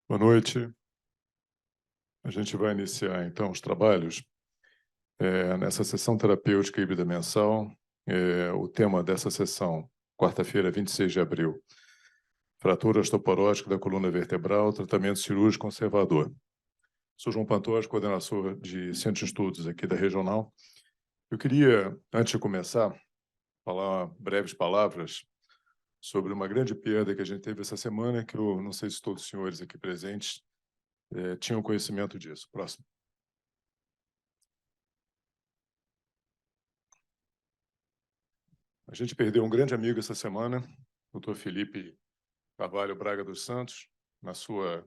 Boa noite. A gente vai iniciar, então, os trabalhos nessa sessão terapêutica híbrida mensal. O tema dessa sessão, quarta-feira, 26 de abril, fratura osteoporótica da coluna vertebral, tratamento cirúrgico conservador. Sou João Pantoja, coordenador de Centro de Estudos aqui da Regional. Eu queria, antes de começar, falar breves palavras sobre uma grande perda que a gente teve essa semana, que eu não sei se todos os senhores aqui presentes tinham conhecimento disso. Próximo. A gente perdeu um grande amigo essa semana, o Dr. Felipe Carvalho Braga dos Santos, na sua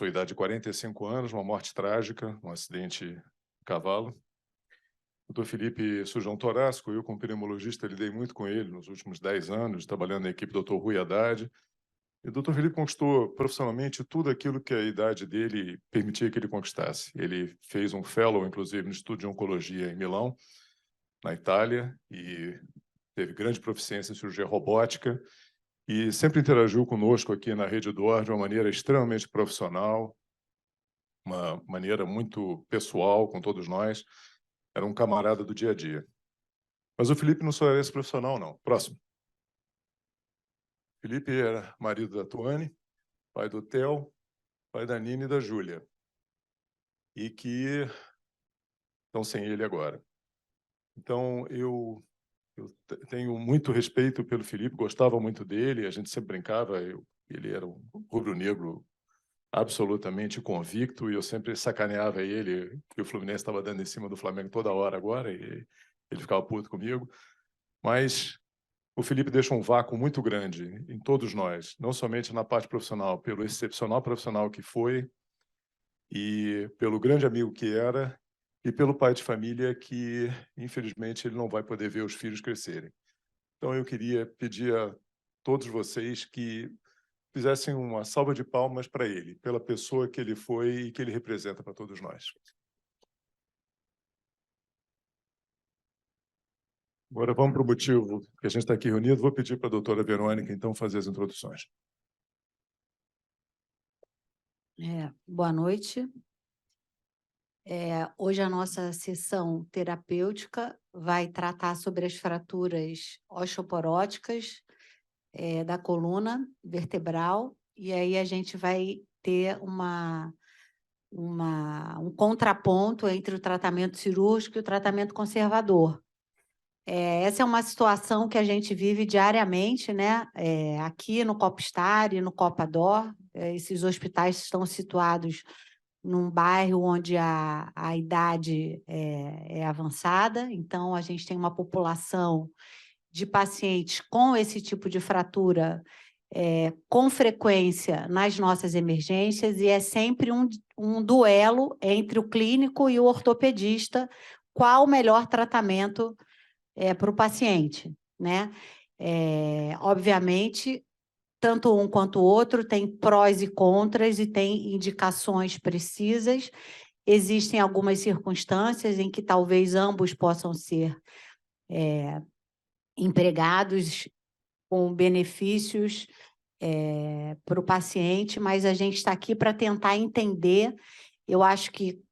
idade de 45 anos, uma morte trágica, um acidente de cavalo. O Dr. Felipe, cirurgião torácico, eu como pneumologista lidei muito com ele nos últimos 10 anos, trabalhando na equipe do Dr. Rui Haddad. E o Dr. Felipe conquistou profissionalmente tudo aquilo que a idade dele permitia que ele conquistasse. Ele fez um fellow, inclusive, no Instituto de Oncologia em Milão, na Itália, e teve grande proficiência em cirurgia robótica e sempre interagiu conosco aqui na Rede D'Or de uma maneira extremamente profissional, uma maneira muito pessoal com todos nós. Era um camarada do dia a dia. Mas o Felipe não só era esse profissional, não. Próximo. Felipe era marido da Tuane, pai do Theo, pai da Nina e da Júlia. E que estão sem ele agora. Então, eu tenho muito respeito pelo Felipe, gostava muito dele, a gente sempre brincava, ele era um rubro-negro absolutamente convicto, e eu sempre sacaneava ele, que o Fluminense estava dando em cima do Flamengo toda hora agora, e ele ficava puto comigo. Mas o Felipe deixa um vácuo muito grande em todos nós, não somente na parte profissional, pelo excepcional profissional que foi, e pelo grande amigo que era, e pelo pai de família que, infelizmente, ele não vai poder ver os filhos crescerem. Então, eu queria pedir a todos vocês que fizessem uma salva de palmas para ele, pela pessoa que ele foi e que ele representa para todos nós. Agora vamos para o motivo que a gente está aqui reunido. Vou pedir para a doutora Verônica, então, fazer as introduções. Boa noite. Hoje a nossa sessão terapêutica vai tratar sobre as fraturas osteoporóticas da coluna vertebral, e aí a gente vai ter um contraponto entre o tratamento cirúrgico e o tratamento conservador. Essa é uma situação que a gente vive diariamente, né? Aqui no Copstar e no Copador, esses hospitais estão situados num bairro onde a idade é avançada, então a gente tem uma população de pacientes com esse tipo de fratura com frequência nas nossas emergências, e é sempre um duelo entre o clínico e o ortopedista, qual o melhor tratamento para o paciente, né? Obviamente, tanto um quanto o outro tem prós e contras e tem indicações precisas. Existem algumas circunstâncias em que talvez ambos possam ser empregados com benefícios para o paciente, mas a gente está aqui para tentar entender. Eu acho que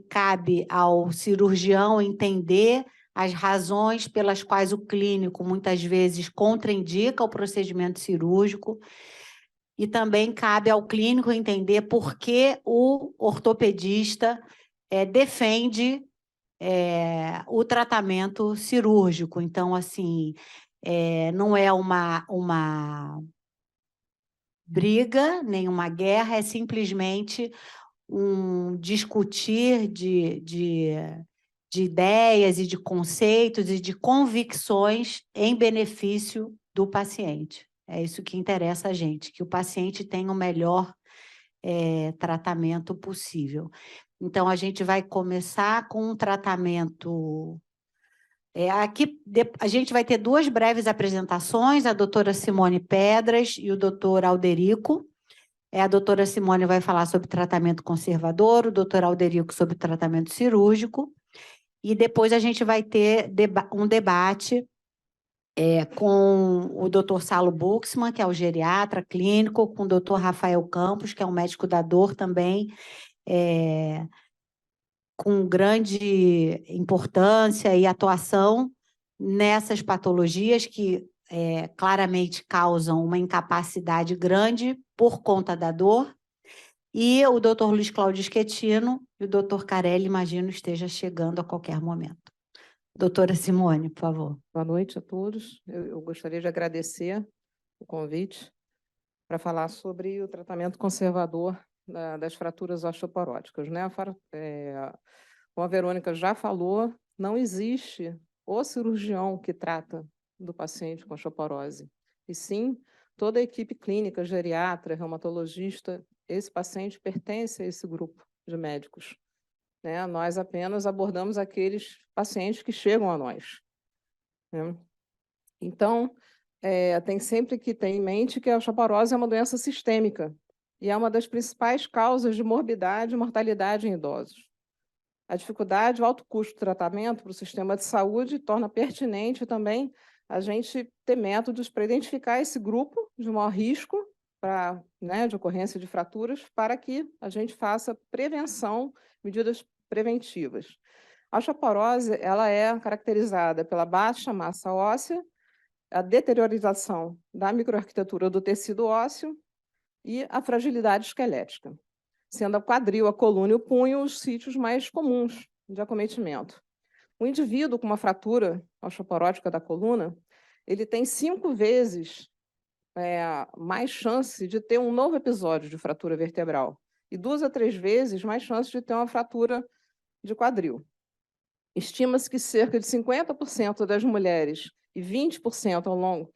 cabe ao cirurgião entender as razões pelas quais o clínico muitas vezes contraindica o procedimento cirúrgico, e também cabe ao clínico entender por que o ortopedista defende o tratamento cirúrgico. Então, assim, não é uma briga, nem uma guerra, é simplesmente um discutir de ideias e de conceitos e de convicções em benefício do paciente. É isso que interessa a gente, que o paciente tenha o melhor tratamento possível. Então, a gente vai começar com um tratamento... Aqui a gente vai ter duas breves apresentações, a doutora Simone Pedras e o doutor Alderico. A doutora Simone vai falar sobre tratamento conservador, o doutor Alderico sobre tratamento cirúrgico, e depois a gente vai ter um debate com o Dr. Salo Buxman, que é o geriatra clínico, com o Dr. Rafael Campos, que é um médico da dor também, com grande importância e atuação nessas patologias que claramente causam uma incapacidade grande por conta da dor. E o Dr. Luiz Cláudio Schettino e o Dr. Carelli, imagino, esteja chegando a qualquer momento. Doutora Simone, por favor. Boa noite a todos. Eu gostaria de agradecer o convite para falar sobre o tratamento conservador das fraturas osteoporóticas, né? Como a Verônica já falou, não existe o cirurgião que trata do paciente com osteoporose, e sim toda a equipe clínica, geriatra, reumatologista. Esse paciente pertence a esse grupo de médicos, né? Nós apenas abordamos aqueles pacientes que chegam a nós, né? Então, tem sempre que ter em mente que a osteoporose é uma doença sistêmica e é uma das principais causas de morbidade e mortalidade em idosos. A dificuldade, o alto custo do tratamento para o sistema de saúde torna pertinente também a gente ter métodos para identificar esse grupo de maior risco de ocorrência de fraturas, para que a gente faça prevenção, medidas preventivas. A osteoporose ela é caracterizada pela baixa massa óssea, a deteriorização da microarquitetura do tecido ósseo e a fragilidade esquelética, sendo a quadril, a coluna e o punho os sítios mais comuns de acometimento. O indivíduo com uma fratura osteoporótica da coluna, ele tem 5 vezes mais chance de ter um novo episódio de fratura vertebral e 2 a 3 vezes mais chance de ter uma fratura de quadril. Estima-se que cerca de 50% das mulheres e 20%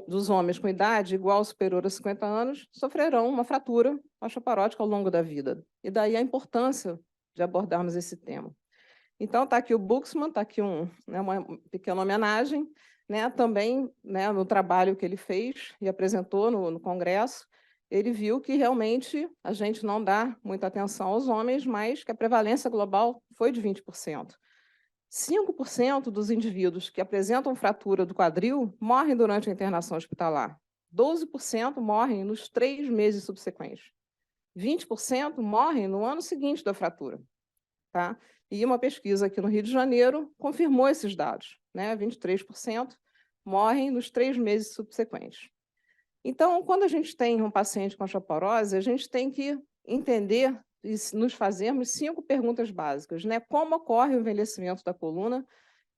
dos homens com idade igual ou superior a 50 anos sofrerão uma fratura osteoporótica ao longo da vida. E daí a importância de abordarmos esse tema. Então, está aqui o Buxman, está aqui uma pequena homenagem, né, também, né, no trabalho que ele fez e apresentou no Congresso. Ele viu que realmente a gente não dá muita atenção aos homens, mas que a prevalência global foi de 20%. 5% dos indivíduos que apresentam fratura do quadril morrem durante a internação hospitalar. 12% morrem nos 3 meses subsequentes. 20% morrem no ano seguinte da fratura. Tá? E uma pesquisa aqui no Rio de Janeiro confirmou esses dados, né? 23% morrem nos 3 meses subsequentes. Então, quando a gente tem um paciente com osteoporose, a gente tem que entender e nos fazermos 5 perguntas básicas, né? Como ocorre o envelhecimento da coluna?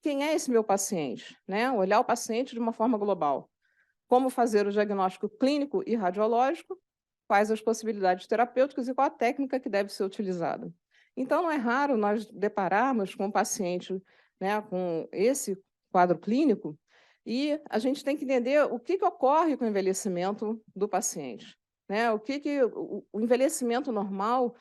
Quem é esse meu paciente? Né? Olhar o paciente de uma forma global. Como fazer o diagnóstico clínico e radiológico? Quais as possibilidades terapêuticas e qual a técnica que deve ser utilizada? Então, não é raro nós depararmos com um paciente, né, com esse quadro clínico, e a gente tem que entender o que ocorre com o envelhecimento do paciente, né? O envelhecimento normal,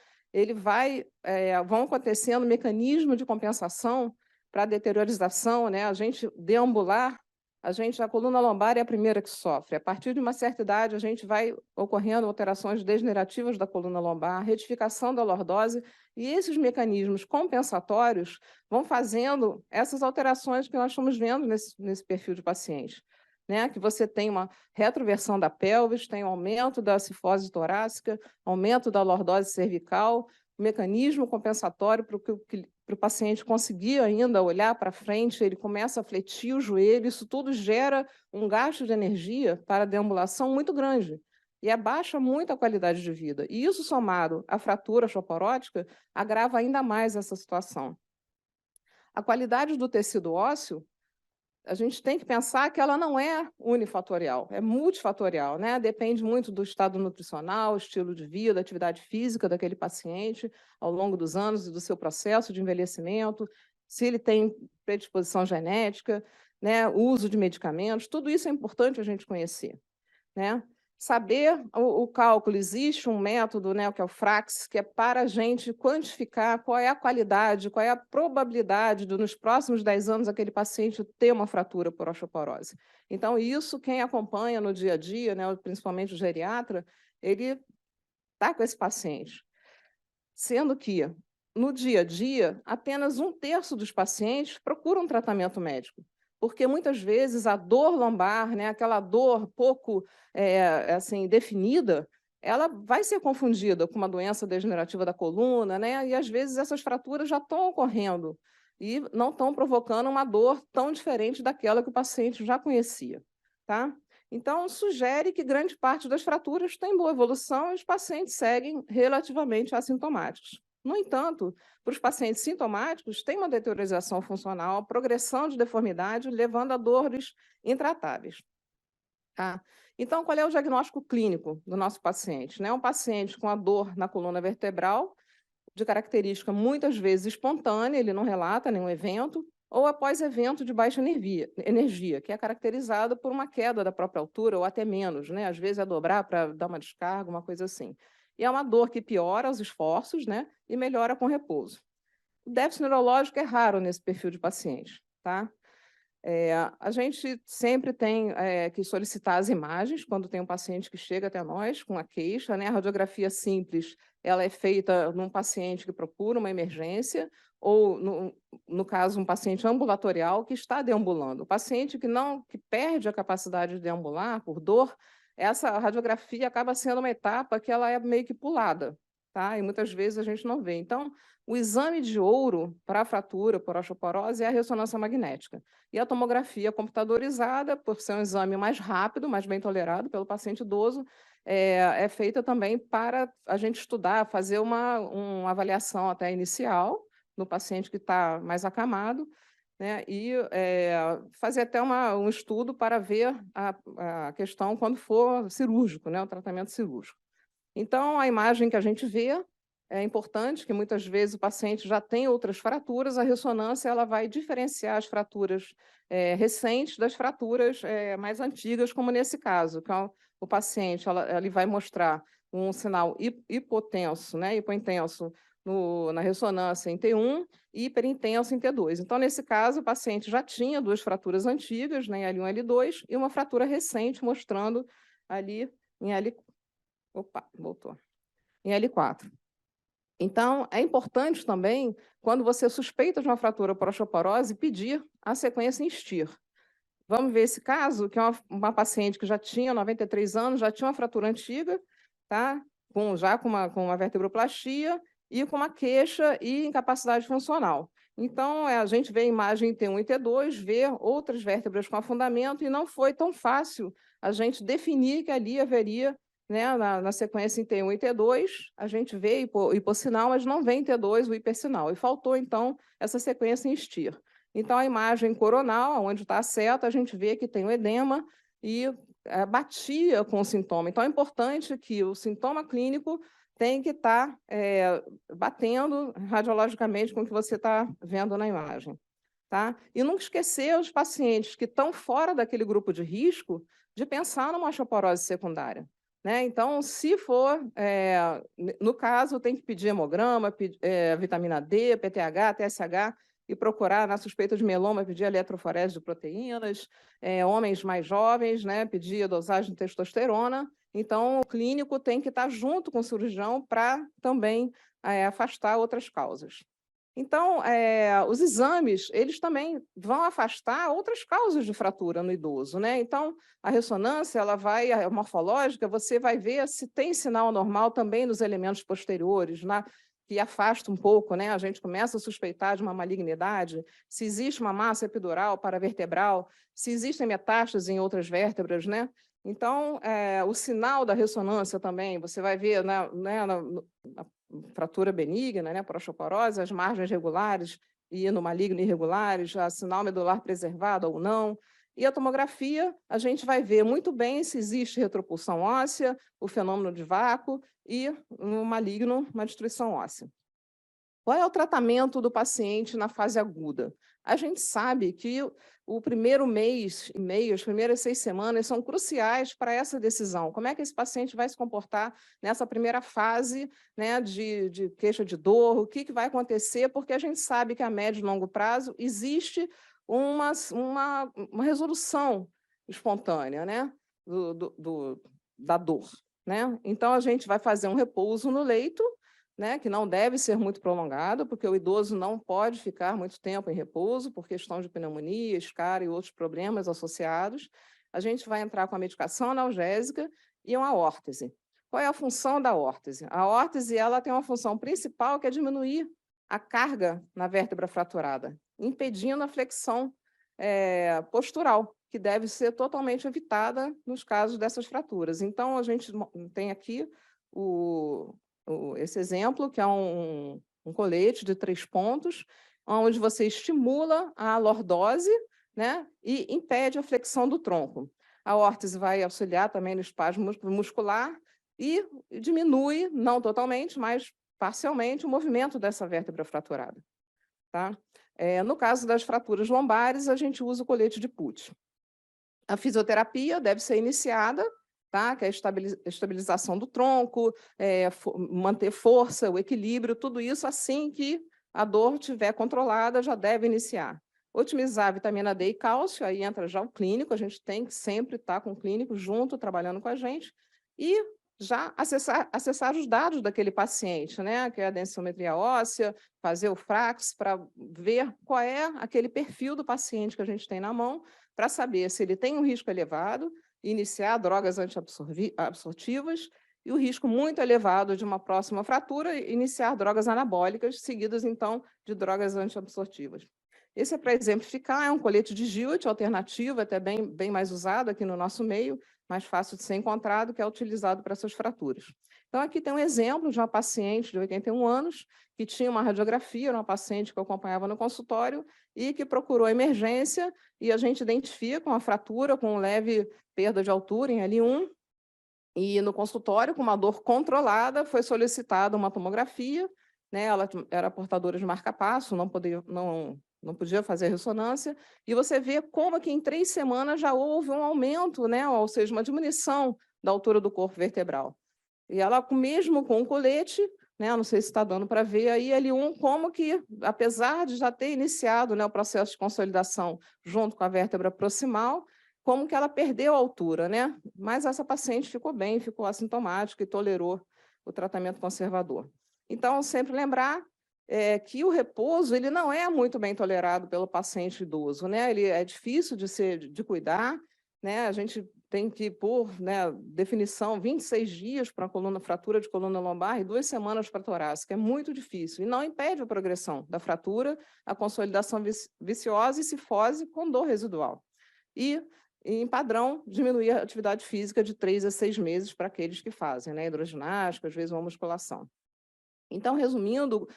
vão acontecendo mecanismos de compensação para a deteriorização, né? A gente deambular, a coluna lombar é a primeira que sofre. A partir de uma certa idade, a gente vai ocorrendo alterações degenerativas da coluna lombar, retificação da lordose, e esses mecanismos compensatórios vão fazendo essas alterações que nós estamos vendo nesse perfil de paciente, né? Que você tem uma retroversão da pelvis, tem um aumento da cifose torácica, aumento da lordose cervical, mecanismo compensatório para o paciente conseguir ainda olhar para frente, ele começa a fletir o joelho, isso tudo gera um gasto de energia para a deambulação muito grande e abaixa muito a qualidade de vida. E isso, somado à fratura osteoporótica, agrava ainda mais essa situação. A qualidade do tecido ósseo, a gente tem que pensar que ela não é unifatorial, é multifatorial, né? Depende muito do estado nutricional, estilo de vida, atividade física daquele paciente ao longo dos anos e do seu processo de envelhecimento, se ele tem predisposição genética, né? O uso de medicamentos, tudo isso é importante a gente conhecer, né? Saber o cálculo, existe um método, né, que é o FRAX, que é para a gente quantificar qual é a qualidade, qual é a probabilidade de, nos próximos 10 anos, aquele paciente ter uma fratura por osteoporose. Então, isso, quem acompanha no dia a dia, né, principalmente o geriatra, ele está com esse paciente. Sendo que, no dia a dia, apenas 1/3 dos pacientes procuram tratamento médico. porque muitas vezes a dor lombar, né, aquela dor pouco assim, definida, ela vai ser confundida com uma doença degenerativa da coluna, né, e às vezes essas fraturas já estão ocorrendo e não estão provocando uma dor tão diferente daquela que o paciente já conhecia, tá? Então, sugere que grande parte das fraturas tem boa evolução e os pacientes seguem relativamente assintomáticos. No entanto, para os pacientes sintomáticos, tem uma deteriorização funcional, progressão de deformidade, levando a dores intratáveis. Tá? Então, qual é o diagnóstico clínico do nosso paciente? Um paciente com a dor na coluna vertebral, de característica muitas vezes espontânea, ele não relata nenhum evento, ou após evento de baixa energia, que é caracterizado por uma queda da própria altura, ou até menos, né? Às vezes é dobrar para dar uma descarga, uma coisa assim. E é uma dor que piora os esforços, né? E melhora com repouso. O déficit neurológico é raro nesse perfil de paciente, tá? A gente sempre tem que solicitar as imagens quando tem um paciente que chega até nós com a queixa, né? A radiografia simples, ela é feita num paciente que procura uma emergência ou, no caso, um paciente ambulatorial que está deambulando. O paciente que perde a capacidade de deambular por dor, essa radiografia acaba sendo uma etapa que ela é meio que pulada, tá? E muitas vezes a gente não vê. Então, o exame de ouro para a fratura por osteoporose é a ressonância magnética. E a tomografia computadorizada, por ser um exame mais rápido, mais bem tolerado pelo paciente idoso, é feita também para a gente estudar, fazer uma avaliação até inicial no paciente que está mais acamado, né, e fazer até um estudo para ver a questão quando for cirúrgico, né, o tratamento cirúrgico. Então, a imagem que a gente vê é importante, que muitas vezes o paciente já tem outras fraturas, a ressonância ela vai diferenciar as fraturas recentes das fraturas mais antigas, como nesse caso, que o paciente ele vai mostrar um sinal hipotenso, né, hipointenso na ressonância em T1 e hiperintenso em T2. Então, nesse caso, o paciente já tinha duas fraturas antigas, né, em L1 e L2, e uma fratura recente, mostrando ali em em L4. Então, é importante também, quando você suspeita de uma fratura por osteoporose, pedir a sequência em STIR. Vamos ver esse caso, que é uma paciente que já tinha 93 anos, já tinha uma fratura antiga, tá? com uma vertebroplastia e com uma queixa e incapacidade funcional. Então, a gente vê a imagem T1 e T2, vê outras vértebras com afundamento, e não foi tão fácil a gente definir que ali haveria, né, na sequência em T1 e T2, a gente vê hipossinal, mas não vê em T2 o hipersinal. E faltou, então, essa sequência em STIR. Então, a imagem coronal, onde está a seta, a gente vê que tem o edema e batia com o sintoma. Então, é importante que o sintoma clínico tem que estar batendo radiologicamente com o que você está vendo na imagem. Tá? E nunca esquecer os pacientes que estão fora daquele grupo de risco de pensar numa osteoporose secundária. Né? Então, se for, no caso, tem que pedir hemograma, vitamina D, PTH, TSH, e procurar, na suspeita de mieloma, pedir eletroforese de proteínas, homens mais jovens, né, pedir a dosagem de testosterona. Então, o clínico tem que estar junto com o cirurgião para também afastar outras causas. Então, os exames, eles também vão afastar outras causas de fratura no idoso, né? Então, a ressonância, a morfológica, você vai ver se tem sinal anormal também nos elementos posteriores, que afasta um pouco, né? A gente começa a suspeitar de uma malignidade, se existe uma massa epidural paravertebral, se existem metástases em outras vértebras, né? Então, o sinal da ressonância também, você vai ver na fratura benigna, né, por osteoporose, as margens regulares e no maligno irregulares, a sinal medular preservado ou não. E a tomografia, a gente vai ver muito bem se existe retropulsão óssea, o fenômeno de vácuo e, no maligno, uma destruição óssea. Qual é o tratamento do paciente na fase aguda? A gente sabe que o primeiro mês e meio, as primeiras 6 semanas, são cruciais para essa decisão. Como é que esse paciente vai se comportar nessa primeira fase, né, de queixa de dor? O que vai acontecer? Porque a gente sabe que a médio e longo prazo existe uma resolução espontânea, né, da dor. Né? Então, a gente vai fazer um repouso no leito, né, que não deve ser muito prolongado, porque o idoso não pode ficar muito tempo em repouso por questão de pneumonia, escara e outros problemas associados. A gente vai entrar com a medicação analgésica e uma órtese. Qual é a função da órtese? A órtese ela tem uma função principal que é diminuir a carga na vértebra fraturada, impedindo a flexão postural, que deve ser totalmente evitada nos casos dessas fraturas. Então, a gente tem aqui esse exemplo, que é um colete de 3 pontos, onde você estimula a lordose, né, e impede a flexão do tronco. A órtese vai auxiliar também no espasmo muscular e diminui, não totalmente, mas parcialmente, o movimento dessa vértebra fraturada. Tá? No caso das fraturas lombares, a gente usa o colete de Puth. A fisioterapia deve ser iniciada, tá? Que é a estabilização do tronco, manter força, o equilíbrio, tudo isso assim que a dor estiver controlada, já deve iniciar. Otimizar a vitamina D e cálcio, aí entra já o clínico, a gente tem que sempre estar com o clínico junto, trabalhando com a gente, e já acessar os dados daquele paciente, né? Que é a densiometria óssea, fazer o FRAX para ver qual é aquele perfil do paciente que a gente tem na mão, para saber se ele tem um risco elevado, iniciar drogas antiabsortivas, e o risco muito elevado de uma próxima fratura, iniciar drogas anabólicas, seguidas, então, de drogas antiabsortivas. Esse é para exemplificar, é um colete de Gillet, alternativo, até bem mais usado aqui no nosso meio, mais fácil de ser encontrado, que é utilizado para essas fraturas. Então, aqui tem um exemplo de uma paciente de 81 anos, que tinha uma radiografia, era uma paciente que eu acompanhava no consultório, e que procurou a emergência, e a gente identifica uma fratura com leve perda de altura em L1, e no consultório, com uma dor controlada, foi solicitada uma tomografia, né? Ela era portadora de marca-passo, não podia fazer ressonância, e você vê como que em 3 semanas já houve um aumento, né? Ou seja, uma diminuição da altura do corpo vertebral. E ela, mesmo com o colete, né? Não sei se está dando para ver aí, L1, como que, apesar de já ter iniciado, né, o processo de consolidação junto com a vértebra proximal, como que ela perdeu a altura, né? Mas essa paciente ficou bem, ficou assintomática e tolerou o tratamento conservador. Então, sempre lembrar que o repouso ele não é muito bem tolerado pelo paciente idoso, né? Ele é difícil de cuidar, né? A gente tem que, por, né, definição, 26 dias para fratura de coluna lombar e 2 semanas para torácica. É muito difícil e não impede a progressão da fratura, a consolidação viciosa e cifose com dor residual. E, em padrão, diminuir a atividade física de 3 a 6 meses para aqueles que fazem, né? Hidroginástica, às vezes uma musculação. Então, resumindo,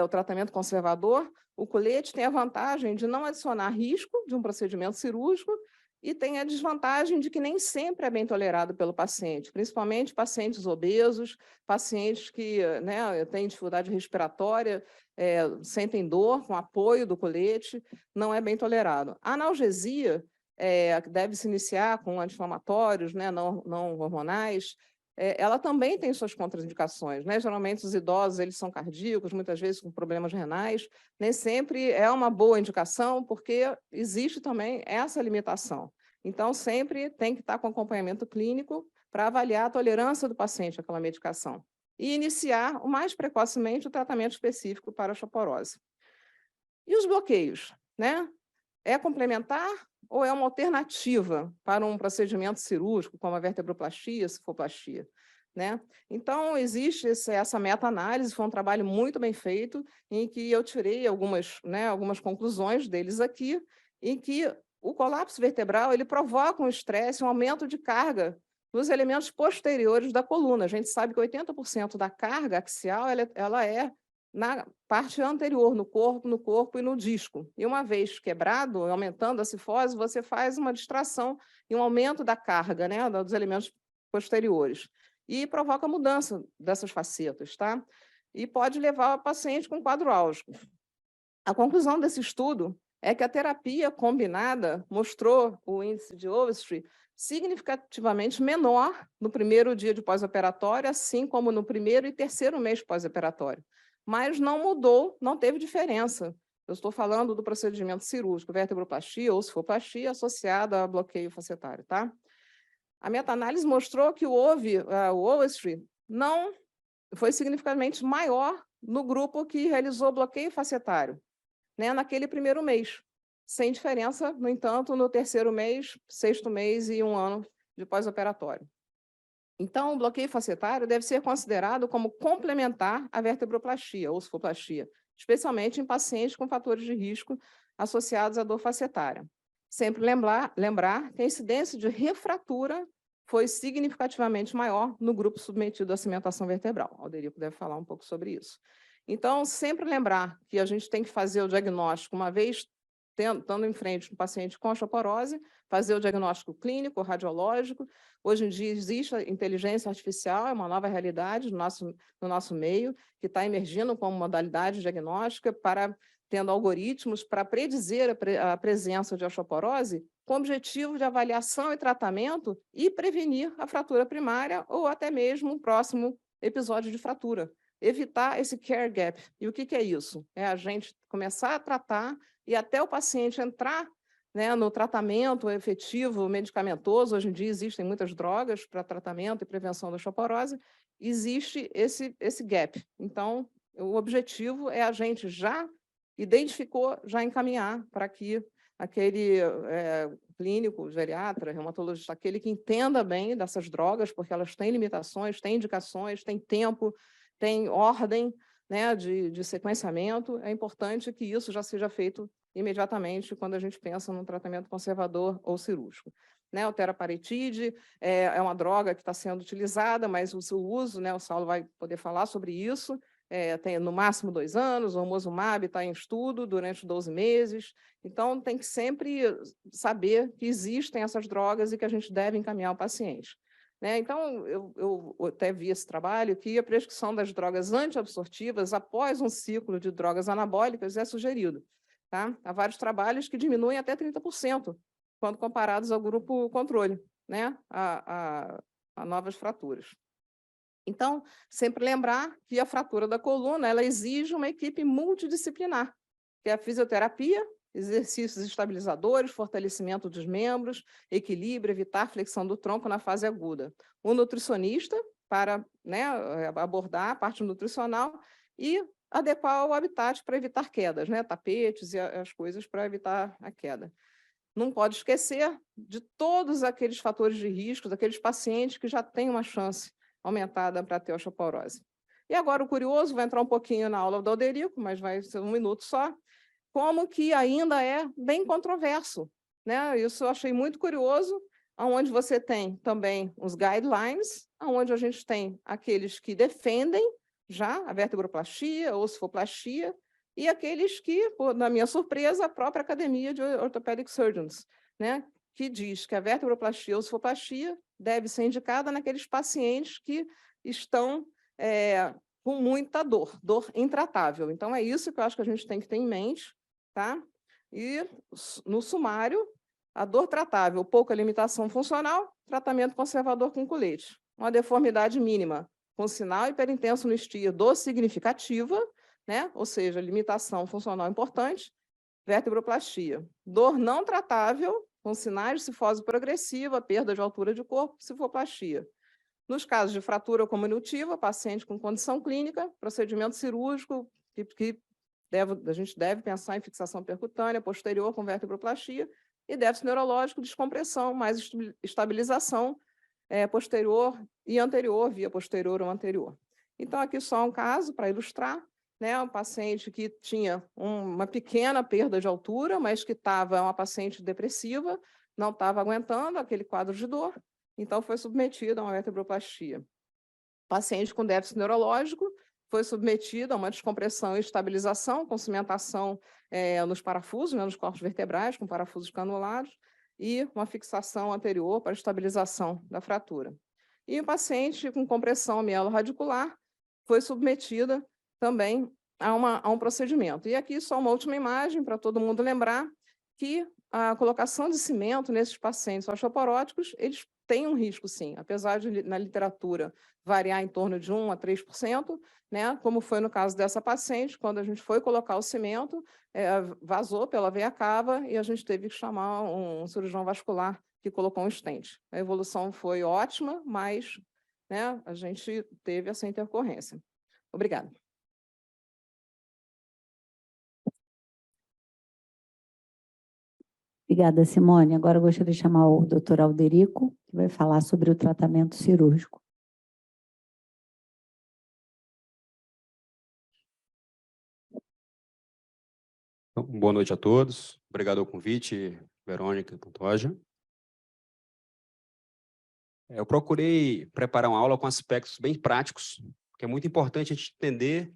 o tratamento conservador, o colete tem a vantagem de não adicionar risco de um procedimento cirúrgico e tem a desvantagem de que nem sempre é bem tolerado pelo paciente, principalmente pacientes obesos, pacientes que, né, têm dificuldade respiratória, sentem dor com apoio do colete, não é bem tolerado. A analgesia deve se iniciar com anti-inflamatórios, né, não hormonais. Ela também tem suas contraindicações, né? Geralmente os idosos eles são cardíacos, muitas vezes com problemas renais, nem sempre é uma boa indicação, porque existe também essa limitação. Então, sempre tem que estar com acompanhamento clínico para avaliar a tolerância do paciente àquela medicação e iniciar o mais precocemente o tratamento específico para a osteoporose. E os bloqueios, né? É complementar ou é uma alternativa para um procedimento cirúrgico, como a vertebroplastia, cifoplastia, né? Então, existe essa meta-análise, foi um trabalho muito bem feito, em que eu tirei algumas conclusões deles aqui, em que o colapso vertebral ele provoca um estresse, um aumento de carga nos elementos posteriores da coluna. A gente sabe que 80% da carga axial ela é na parte anterior, no corpo e no disco. E uma vez quebrado, aumentando a cifose, você faz uma distração e um aumento da carga, né, dos elementos posteriores. E provoca mudança dessas facetas, tá? E pode levar o paciente com quadro álgico. A conclusão desse estudo é que a terapia combinada mostrou o índice de Overstreet significativamente menor no primeiro dia de pós-operatório, assim como no primeiro e terceiro mês pós-operatório. Mas não mudou, não teve diferença. Eu estou falando do procedimento cirúrgico, vertebroplastia ou cifoplastia associada a bloqueio facetário, tá? A meta-análise mostrou que o Overstreet não foi significativamente maior no grupo que realizou bloqueio facetário, né, naquele primeiro mês, sem diferença, no entanto, no terceiro mês, sexto mês e 1 ano de pós-operatório. Então, o bloqueio facetário deve ser considerado como complementar à vertebroplastia ou osfoplastia, especialmente em pacientes com fatores de risco associados à dor facetária. Sempre lembrar que a incidência de refratura foi significativamente maior no grupo submetido à cimentação vertebral. O Alderico deve falar um pouco sobre isso. Então, sempre lembrar que a gente tem que fazer o diagnóstico, uma vez estando em frente com um paciente com osteoporose, fazer o diagnóstico clínico, radiológico. Hoje em dia existe a inteligência artificial, é uma nova realidade no nosso meio, que está emergindo como modalidade diagnóstica, tendo algoritmos para predizer a presença de osteoporose, com o objetivo de avaliação e tratamento e prevenir a fratura primária ou até mesmo um próximo episódio de fratura. Evitar esse care gap. E o que é isso? É a gente começar a tratar e até o paciente entrar, né, no tratamento efetivo medicamentoso. Hoje em dia existem muitas drogas para tratamento e prevenção da osteoporose, existe esse gap. Então, o objetivo é a gente já identificou, já encaminhar para que aquele clínico, geriatra, reumatologista, aquele que entenda bem dessas drogas, porque elas têm limitações, têm indicações, têm tempo, têm ordem, né, de sequenciamento. É importante que isso já seja feito imediatamente quando a gente pensa num tratamento conservador ou cirúrgico. Né, o teraparetide é uma droga que está sendo utilizada, mas o seu uso, né, o Saulo vai poder falar sobre isso, tem no máximo 2 anos, o omosumab está em estudo durante 12 meses, então tem que sempre saber que existem essas drogas e que a gente deve encaminhar o paciente. Né? Então, eu até vi esse trabalho que a prescrição das drogas antiabsortivas após um ciclo de drogas anabólicas é sugerido. Tá? Há vários trabalhos que diminuem até 30%, quando comparados ao grupo controle, né? a novas fraturas. Então, sempre lembrar que a fratura da coluna ela exige uma equipe multidisciplinar, que é a fisioterapia, exercícios estabilizadores, fortalecimento dos membros, equilíbrio, evitar flexão do tronco na fase aguda. O nutricionista, para, né, abordar a parte nutricional e adequar o habitat para evitar quedas, né, tapetes e as coisas para evitar a queda. Não pode esquecer de todos aqueles fatores de risco, daqueles pacientes que já têm uma chance aumentada para ter osteoporose. E agora o curioso, vai entrar um pouquinho na aula do Alderico, mas vai ser 1 minuto só, como que ainda é bem controverso. Né? Isso eu achei muito curioso, onde você tem também os guidelines, onde a gente tem aqueles que defendem já a vertebroplastia, ossifoplastia, e aqueles que, na minha surpresa, a própria Academia de Orthopedic Surgeons, né? Que diz que a vertebroplastia ou ossifoplastia deve ser indicada naqueles pacientes que estão com muita dor intratável. Então, é isso que eu acho que a gente tem que ter em mente, tá? E, no sumário, a dor tratável, pouca limitação funcional, tratamento conservador com colete. Uma deformidade mínima, com sinal hiperintenso no estia, dor significativa, né? Ou seja, limitação funcional importante, vertebroplastia. Dor não tratável, com sinais de cifose progressiva, perda de altura de corpo, cifoplastia. Nos casos de fratura comunitiva, paciente com condição clínica, procedimento cirúrgico, que a gente deve pensar em fixação percutânea, posterior com vertebroplastia, e déficit neurológico, descompressão, mais estabilização posterior e anterior, via posterior ou anterior. Então, aqui só um caso para ilustrar, né, um paciente que tinha uma pequena perda de altura, mas que estava uma paciente depressiva, não estava aguentando aquele quadro de dor, então foi submetido a uma vertebroplastia. Paciente com déficit neurológico foi submetido a uma descompressão e estabilização, com cimentação nos parafusos, né, nos corpos vertebrais, com parafusos canulados, e uma fixação anterior para estabilização da fratura. E o paciente com compressão mielorradicular foi submetida também a um procedimento. E aqui só uma última imagem para todo mundo lembrar que a colocação de cimento nesses pacientes osteoporóticos, eles têm um risco, sim, apesar de, na literatura, variar em torno de 1% a 3%, né, como foi no caso dessa paciente, quando a gente foi colocar o cimento, vazou pela veia cava e a gente teve que chamar um cirurgião vascular que colocou um stent. A evolução foi ótima, mas né, a gente teve essa intercorrência. Obrigada. Obrigada, Simone. Agora eu gostaria de chamar o doutor Alderico, que vai falar sobre o tratamento cirúrgico. Boa noite a todos. Obrigado ao convite, Verônica e Pantoja. Eu procurei preparar uma aula com aspectos bem práticos, porque é muito importante a gente entender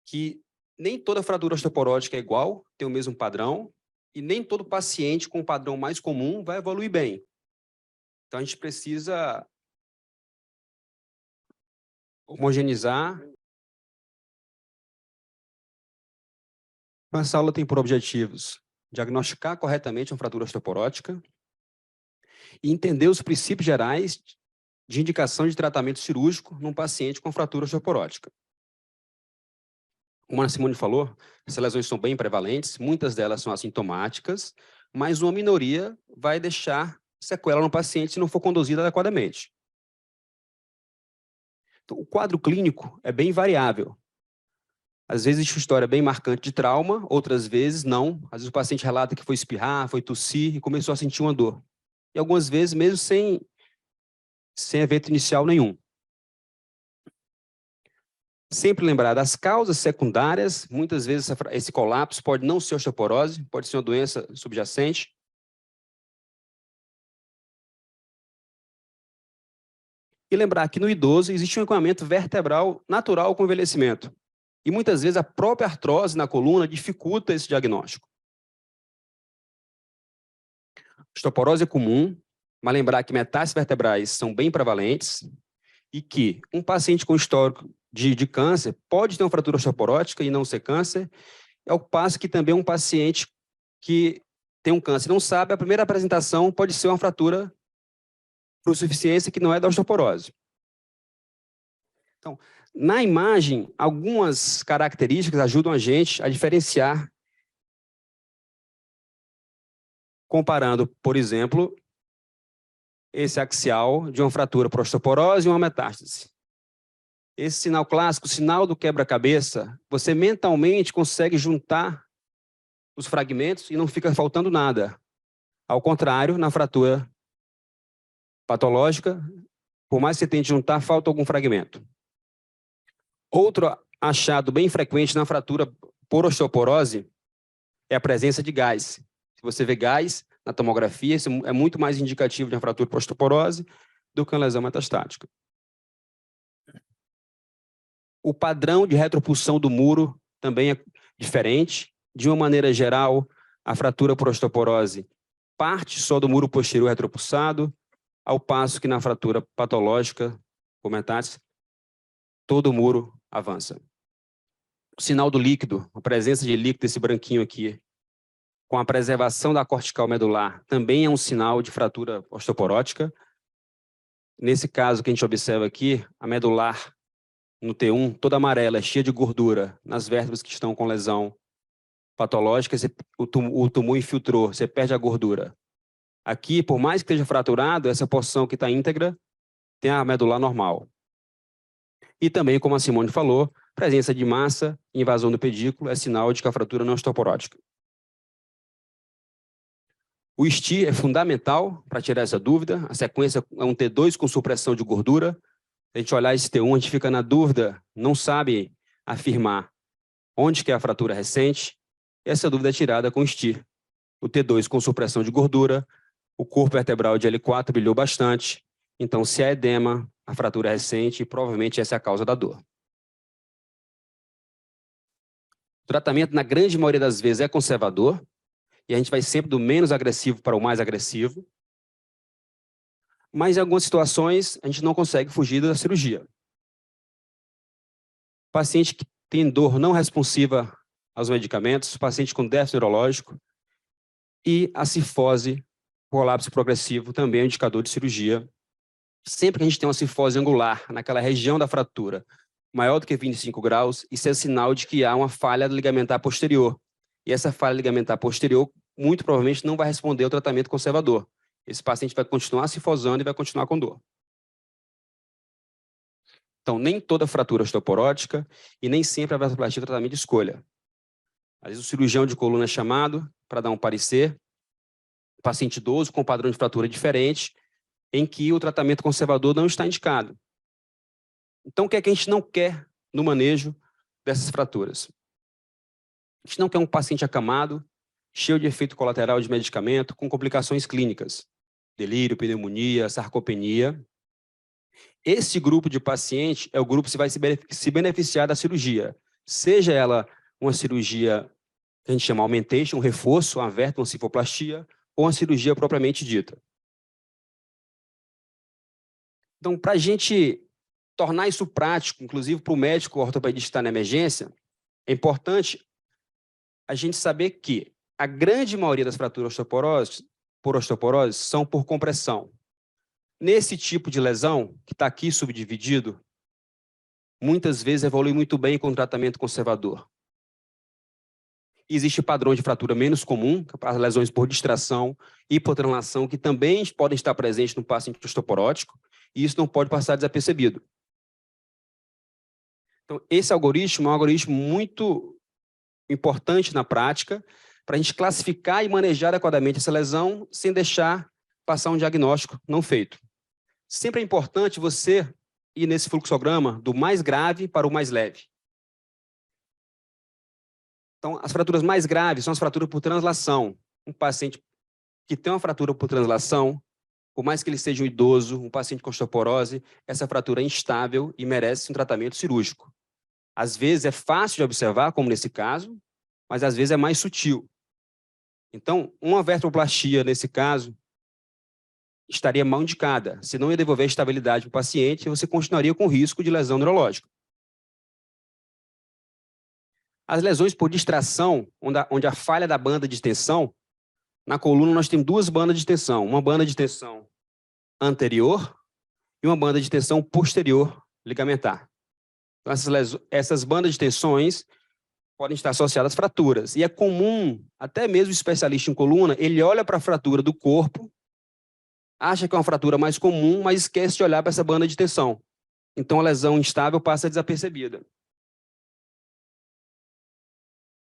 que nem toda fratura osteoporótica é igual, tem o mesmo padrão, e nem todo paciente com o padrão mais comum vai evoluir bem. Então, a gente precisa homogeneizar. Essa aula tem por objetivos diagnosticar corretamente uma fratura osteoporótica e entender os princípios gerais de indicação de tratamento cirúrgico num paciente com fratura osteoporótica. Como a Simone falou, essas lesões são bem prevalentes, muitas delas são assintomáticas, mas uma minoria vai deixar sequela no paciente se não for conduzida adequadamente. Então, o quadro clínico é bem variável. Às vezes existe uma história bem marcante de trauma, outras vezes não. Às vezes o paciente relata que foi espirrar, foi tossir e começou a sentir uma dor. E algumas vezes mesmo sem evento inicial nenhum. Sempre lembrar das causas secundárias, muitas vezes esse colapso pode não ser osteoporose, pode ser uma doença subjacente. E lembrar que no idoso existe um encurtamento vertebral natural com o envelhecimento. E muitas vezes a própria artrose na coluna dificulta esse diagnóstico. Osteoporose é comum, mas lembrar que metástases vertebrais são bem prevalentes e que um paciente com histórico de câncer pode ter uma fratura osteoporótica e não ser câncer, ao passo que também um paciente que tem um câncer e não sabe, a primeira apresentação pode ser uma fratura por insuficiência que não é da osteoporose. Então, na imagem, algumas características ajudam a gente a diferenciar, comparando, por exemplo, esse axial de uma fratura por osteoporose e uma metástase. Esse sinal clássico, sinal do quebra-cabeça, você mentalmente consegue juntar os fragmentos e não fica faltando nada. Ao contrário, na fratura patológica, por mais que você tente juntar, falta algum fragmento. Outro achado bem frequente na fratura por osteoporose é a presença de gás. Se você vê gás na tomografia, isso é muito mais indicativo de uma fratura por osteoporose do que uma lesão metastática. O padrão de retropulsão do muro também é diferente. De uma maneira geral, a fratura por osteoporose parte só do muro posterior retropulsado, ao passo que na fratura patológica, por metástase, todo o muro avança. O sinal do líquido, a presença de líquido, esse branquinho aqui, com a preservação da cortical medular, também é um sinal de fratura osteoporótica. Nesse caso que a gente observa aqui, a medular no T1, toda amarela, cheia de gordura, nas vértebras que estão com lesão patológica, o tumor infiltrou, você perde a gordura. Aqui, por mais que esteja fraturado, essa porção que está íntegra tem a medular normal. E também, como a Simone falou, presença de massa, invasão do pedículo, é sinal de que a fratura não é osteoporótica. O STI é fundamental para tirar essa dúvida. A sequência é um T2 com supressão de gordura. Se a gente olhar esse T1, a gente fica na dúvida, não sabe afirmar onde que é a fratura recente. Essa dúvida é tirada com o STI. O T2 com supressão de gordura, o corpo vertebral de L4 brilhou bastante. Então, se é edema, a fratura é recente, provavelmente essa é a causa da dor. O tratamento, na grande maioria das vezes, é conservador, e a gente vai sempre do menos agressivo para o mais agressivo. Mas, em algumas situações, a gente não consegue fugir da cirurgia. Paciente que tem dor não responsiva aos medicamentos, paciente com déficit neurológico, e a cifose, colapso progressivo, também é um indicador de cirurgia. Sempre que a gente tem uma cifose angular naquela região da fratura maior do que 25 graus, isso é sinal de que há uma falha ligamentar posterior. E essa falha ligamentar posterior, muito provavelmente, não vai responder ao tratamento conservador. Esse paciente vai continuar cifosando e vai continuar com dor. Então, nem toda fratura osteoporótica e nem sempre a vertebroplastia é tratamento de escolha. Às vezes o cirurgião de coluna é chamado para dar um parecer, paciente idoso com padrão de fratura diferente, em que o tratamento conservador não está indicado. Então, o que é que a gente não quer no manejo dessas fraturas? A gente não quer um paciente acamado, cheio de efeito colateral de medicamento, com complicações clínicas, delírio, pneumonia, sarcopenia. Esse grupo de paciente é o grupo que vai se beneficiar da cirurgia, seja ela uma cirurgia que a gente chama augmentation, um reforço, uma vértebra, uma cifoplastia, ou uma cirurgia propriamente dita. Então, para a gente tornar isso prático, inclusive para o médico ortopedista que está na emergência, é importante a gente saber que a grande maioria das fraturas por osteoporose são por compressão. Nesse tipo de lesão, que está aqui subdividido, muitas vezes evolui muito bem com o tratamento conservador. Existe padrão de fratura menos comum, as lesões por distração, hipotranslação, que também podem estar presentes no paciente osteoporótico, e isso não pode passar desapercebido. Então, esse algoritmo é um algoritmo muito importante na prática, para a gente classificar e manejar adequadamente essa lesão, sem deixar passar um diagnóstico não feito. Sempre é importante você ir nesse fluxograma do mais grave para o mais leve. Então, as fraturas mais graves são as fraturas por translação. Um paciente que tem uma fratura por translação, por mais que ele seja um idoso, um paciente com osteoporose, essa fratura é instável e merece um tratamento cirúrgico. Às vezes é fácil de observar, como nesse caso, mas às vezes é mais sutil. Então, uma vertebroplastia, nesse caso, estaria mal indicada. Se não ia devolver estabilidade para o paciente, você continuaria com risco de lesão neurológica. As lesões por distração, onde a falha da banda de tensão, na coluna nós temos duas bandas de tensão, uma banda de tensão anterior e uma banda de tensão posterior ligamentar. Então, essas bandas de tensões podem estar associadas a fraturas. E é comum, até mesmo o especialista em coluna, ele olha para a fratura do corpo, acha que é uma fratura mais comum, mas esquece de olhar para essa banda de tensão. Então, a lesão instável passa desapercebida.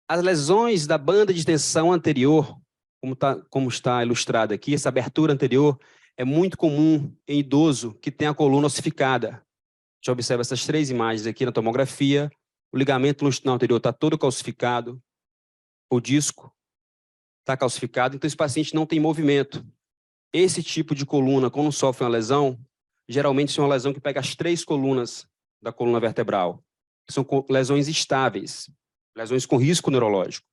As lesões da banda de tensão anterior, como está ilustrado aqui, essa abertura anterior, é muito comum em idoso que tem a coluna ossificada. A gente observa essas três imagens aqui na tomografia. O ligamento longitudinal anterior está todo calcificado, o disco está calcificado, então esse paciente não tem movimento. Esse tipo de coluna, quando sofre uma lesão, geralmente é uma lesão que pega as três colunas da coluna vertebral. São lesões estáveis, lesões com risco neurológico.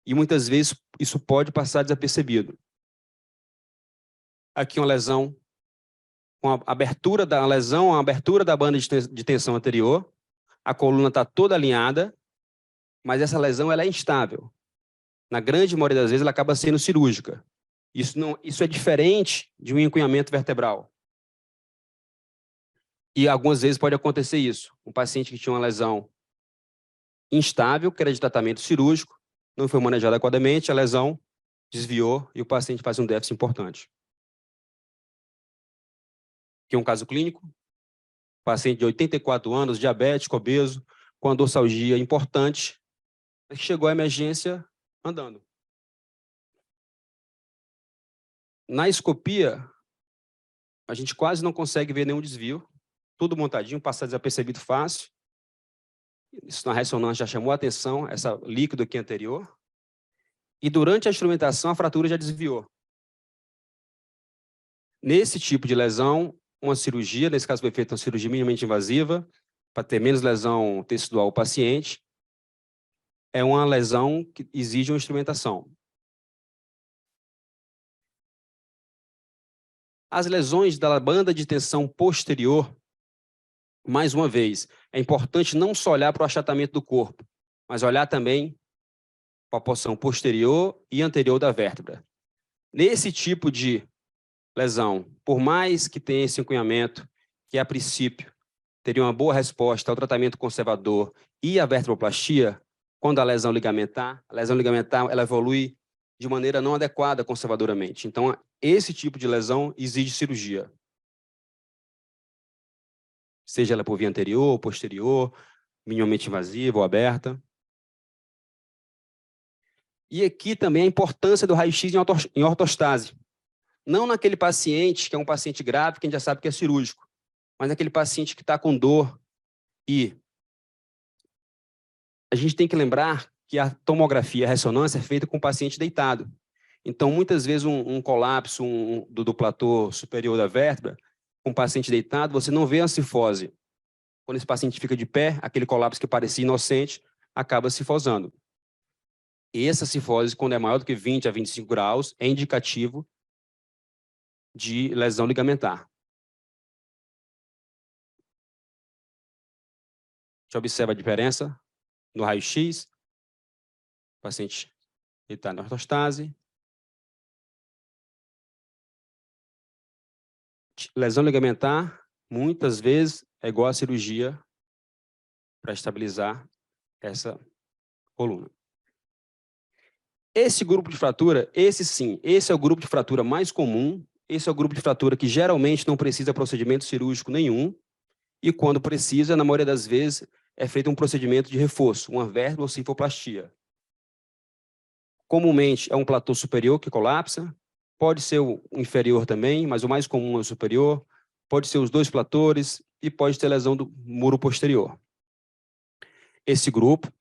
E muitas vezes isso pode passar desapercebido. Aqui uma lesão com a abertura da lesão, a abertura da banda de tensão anterior, a coluna está toda alinhada, mas essa lesão ela é instável. Na grande maioria das vezes ela acaba sendo cirúrgica. Isso é diferente de um encunhamento vertebral. E algumas vezes pode acontecer isso. Um paciente que tinha uma lesão instável, que era de tratamento cirúrgico, não foi manejado adequadamente, a lesão desviou e o paciente faz um déficit importante. Aqui é um caso clínico, paciente de 84 anos, diabético, obeso, com uma dorsalgia importante, que chegou à emergência andando. Na escopia, a gente quase não consegue ver nenhum desvio, tudo montadinho, passa desapercebido fácil. Isso na ressonância já chamou a atenção, essa líquido aqui anterior. E durante a instrumentação, a fratura já desviou. Nesse tipo de lesão, uma cirurgia, nesse caso foi feita uma cirurgia minimamente invasiva, para ter menos lesão tecidual ao paciente, é uma lesão que exige uma instrumentação. As lesões da banda de tensão posterior, mais uma vez, é importante não só olhar para o achatamento do corpo, mas olhar também para a porção posterior e anterior da vértebra. Nesse tipo de lesão, por mais que tenha esse encunhamento, que a princípio teria uma boa resposta ao tratamento conservador e a vertebroplastia, quando a lesão ligamentar ela evolui de maneira não adequada conservadoramente. Então, esse tipo de lesão exige cirurgia. seja ela por via anterior, posterior, minimamente invasiva ou aberta. E aqui também a importância do raio-x em ortostase. Não naquele paciente que é um paciente grave, que a gente já sabe que é cirúrgico, mas naquele paciente que está com dor. E a gente tem que lembrar que a tomografia, a ressonância é feita com o paciente deitado. Então, muitas vezes, um colapso do platô superior da vértebra, com o paciente deitado, você não vê a cifose. Quando esse paciente fica de pé, aquele colapso que parecia inocente, acaba cifosando. E essa cifose, quando é maior do que 20 a 25 graus, é indicativo de lesão ligamentar. A gente observa a diferença no raio-x. O paciente está na ortostase. Lesão ligamentar, muitas vezes, é igual a cirurgia para estabilizar essa coluna. Esse grupo de fratura, esse sim, esse é o grupo de fratura mais comum, esse é o grupo de fratura que geralmente não precisa procedimento cirúrgico nenhum, e quando precisa, na maioria das vezes, é feito um procedimento de reforço, uma vértebra ou cifoplastia. Comumente é um platô superior que colapsa, pode ser o inferior também, mas o mais comum é o superior, pode ser os dois platores e pode ter lesão do muro posterior. Esse grupo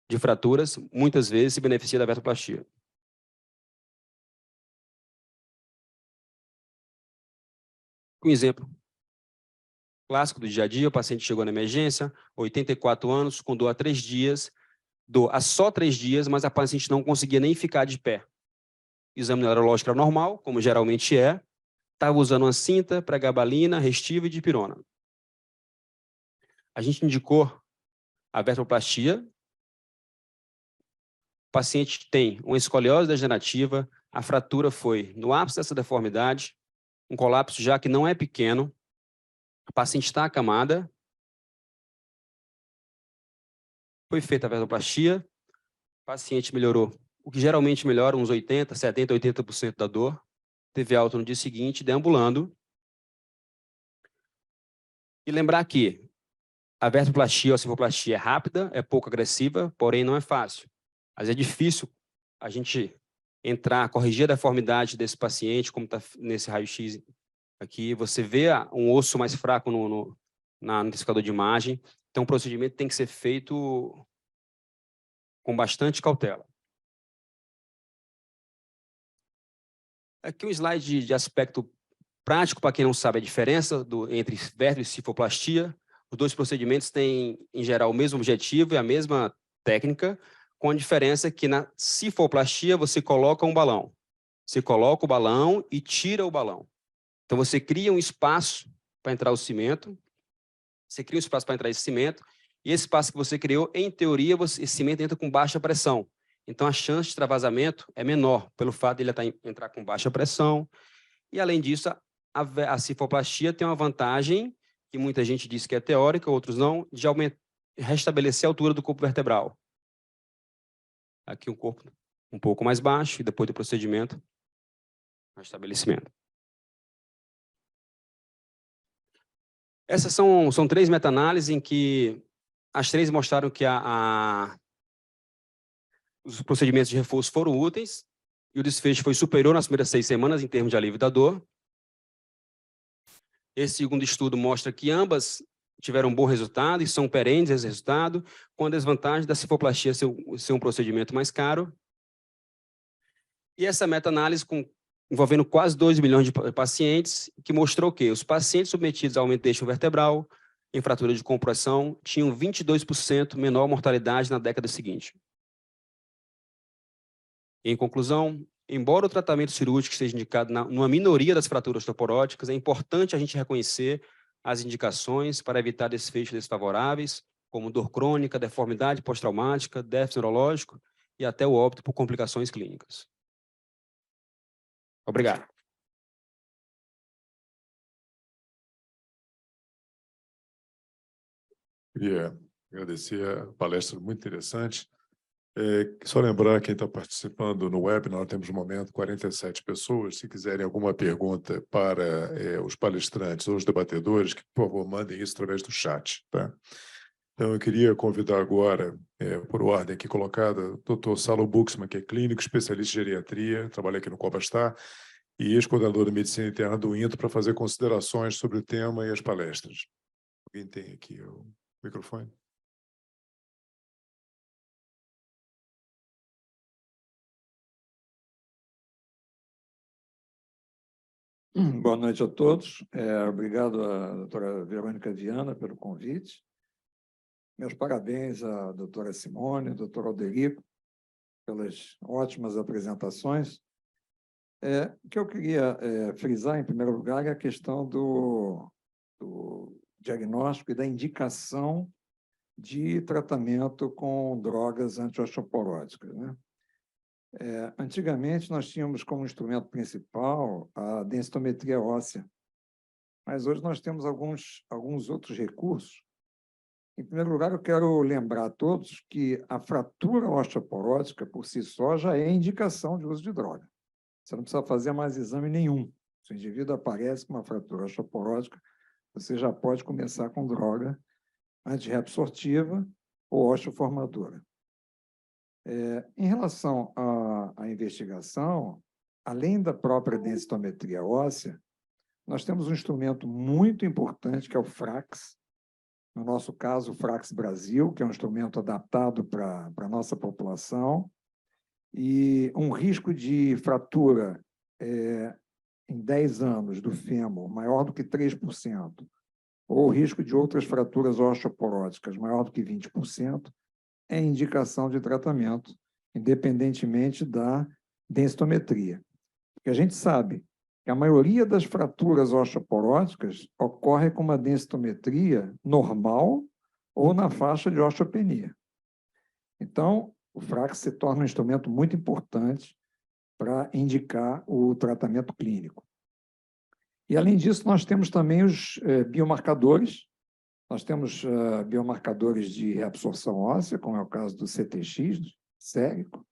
de fraturas, muitas vezes, se beneficia da vertoplastia. Um exemplo clássico do dia a dia, o paciente chegou na emergência, 84 anos, com dor há 3 dias, dor há só 3 dias, mas a paciente não conseguia nem ficar de pé. O exame neurológico era normal, como geralmente é, estava usando uma cinta, pregabalina, Restiva e dipirona. A gente indicou a vertoplastia. O paciente tem uma escoliose degenerativa, a fratura foi no ápice dessa deformidade, um colapso já que não é pequeno, a paciente está acamada, foi feita a vertoplastia, o paciente melhorou, o que geralmente melhora uns 80%, 70%, 80% da dor, teve alta no dia seguinte, deambulando. E lembrar que a vertoplastia ou a cifoplastia é rápida, é pouco agressiva, porém não é fácil. Mas é difícil a gente entrar, corrigir a deformidade desse paciente, como está nesse raio-x aqui. Você vê um osso mais fraco no identificador de imagem. Então, o procedimento tem que ser feito com bastante cautela. Aqui um slide de aspecto prático, para quem não sabe a diferença entre vértebra e cifoplastia. Os dois procedimentos têm, em geral, o mesmo objetivo e a mesma técnica, com a diferença que na cifoplastia você coloca um balão. Você coloca o balão e tira o balão. Então, você cria um espaço para entrar o cimento, você cria um espaço para entrar esse cimento, e esse espaço que você criou, em teoria, esse cimento entra com baixa pressão. Então, a chance de extravasamento é menor, pelo fato de ele entrar com baixa pressão. E, além disso, a cifoplastia tem uma vantagem, que muita gente diz que é teórica, outros não, de restabelecer a altura do corpo vertebral. Aqui um corpo um pouco mais baixo, e depois do procedimento, restabelecimento. Essas são 3 meta-análises em que as 3 mostraram que os procedimentos de reforço foram úteis e o desfecho foi superior nas primeiras 6 semanas em termos de alívio da dor. Esse segundo estudo mostra que ambas tiveram um bom resultado e são perenes esse resultado, com a desvantagem da cifoplastia ser um procedimento mais caro. E essa meta-análise envolvendo quase 2 milhões de pacientes, que mostrou que os pacientes submetidos ao aumento do eixo vertebral, em fratura de compressão, tinham 22% menor mortalidade na década seguinte. Em conclusão, embora o tratamento cirúrgico esteja indicado numa minoria das fraturas osteoporóticas, é importante a gente reconhecer as indicações para evitar desfechos desfavoráveis, como dor crônica, deformidade pós-traumática, déficit neurológico e até o óbito por complicações clínicas. Obrigado. Queria agradecer a palestra muito interessante. Só lembrar quem está participando no webinar, nós temos no momento 47 pessoas. Se quiserem alguma pergunta para os palestrantes ou os debatedores, que, por favor, mandem isso através do chat, tá? Então, eu queria convidar agora, por ordem aqui colocada, o Dr. Salo Buxman, que é clínico, especialista em geriatria, trabalha aqui no Copastar, e ex-coordenador de medicina interna do INTO, para fazer considerações sobre o tema e as palestras. Alguém tem aqui o microfone? Boa noite a todos. Obrigado à doutora Verônica Viana pelo convite. Meus parabéns à doutora Simone, ao doutor Alderico, pelas ótimas apresentações. O que eu queria frisar, em primeiro lugar, é a questão do diagnóstico e da indicação de tratamento com drogas antiosteoporóticas, né? Antigamente, nós tínhamos como instrumento principal a densitometria óssea, mas hoje nós temos alguns outros recursos. Em primeiro lugar, eu quero lembrar a todos que a fratura osteoporótica, por si só, já é indicação de uso de droga. Você não precisa fazer mais exame nenhum. Se o indivíduo aparece com uma fratura osteoporótica, você já pode começar com droga antirreabsortiva ou osteoformadora. Em relação à investigação, além da própria densitometria óssea, nós temos um instrumento muito importante, que é o FRAX. No nosso caso, o FRAX Brasil, que é um instrumento adaptado para a nossa população, e um risco de fratura em 10 anos do fêmur maior do que 3%, ou o risco de outras fraturas osteoporóticas maior do que 20%, é indicação de tratamento, independentemente da densitometria. Porque a gente sabe que a maioria das fraturas osteoporóticas ocorre com uma densitometria normal ou na faixa de osteopenia. Então, o FRAX se torna um instrumento muito importante para indicar o tratamento clínico. E, além disso, nós temos também os biomarcadores. Nós temos biomarcadores de reabsorção óssea, como é o caso do CTX, sérico,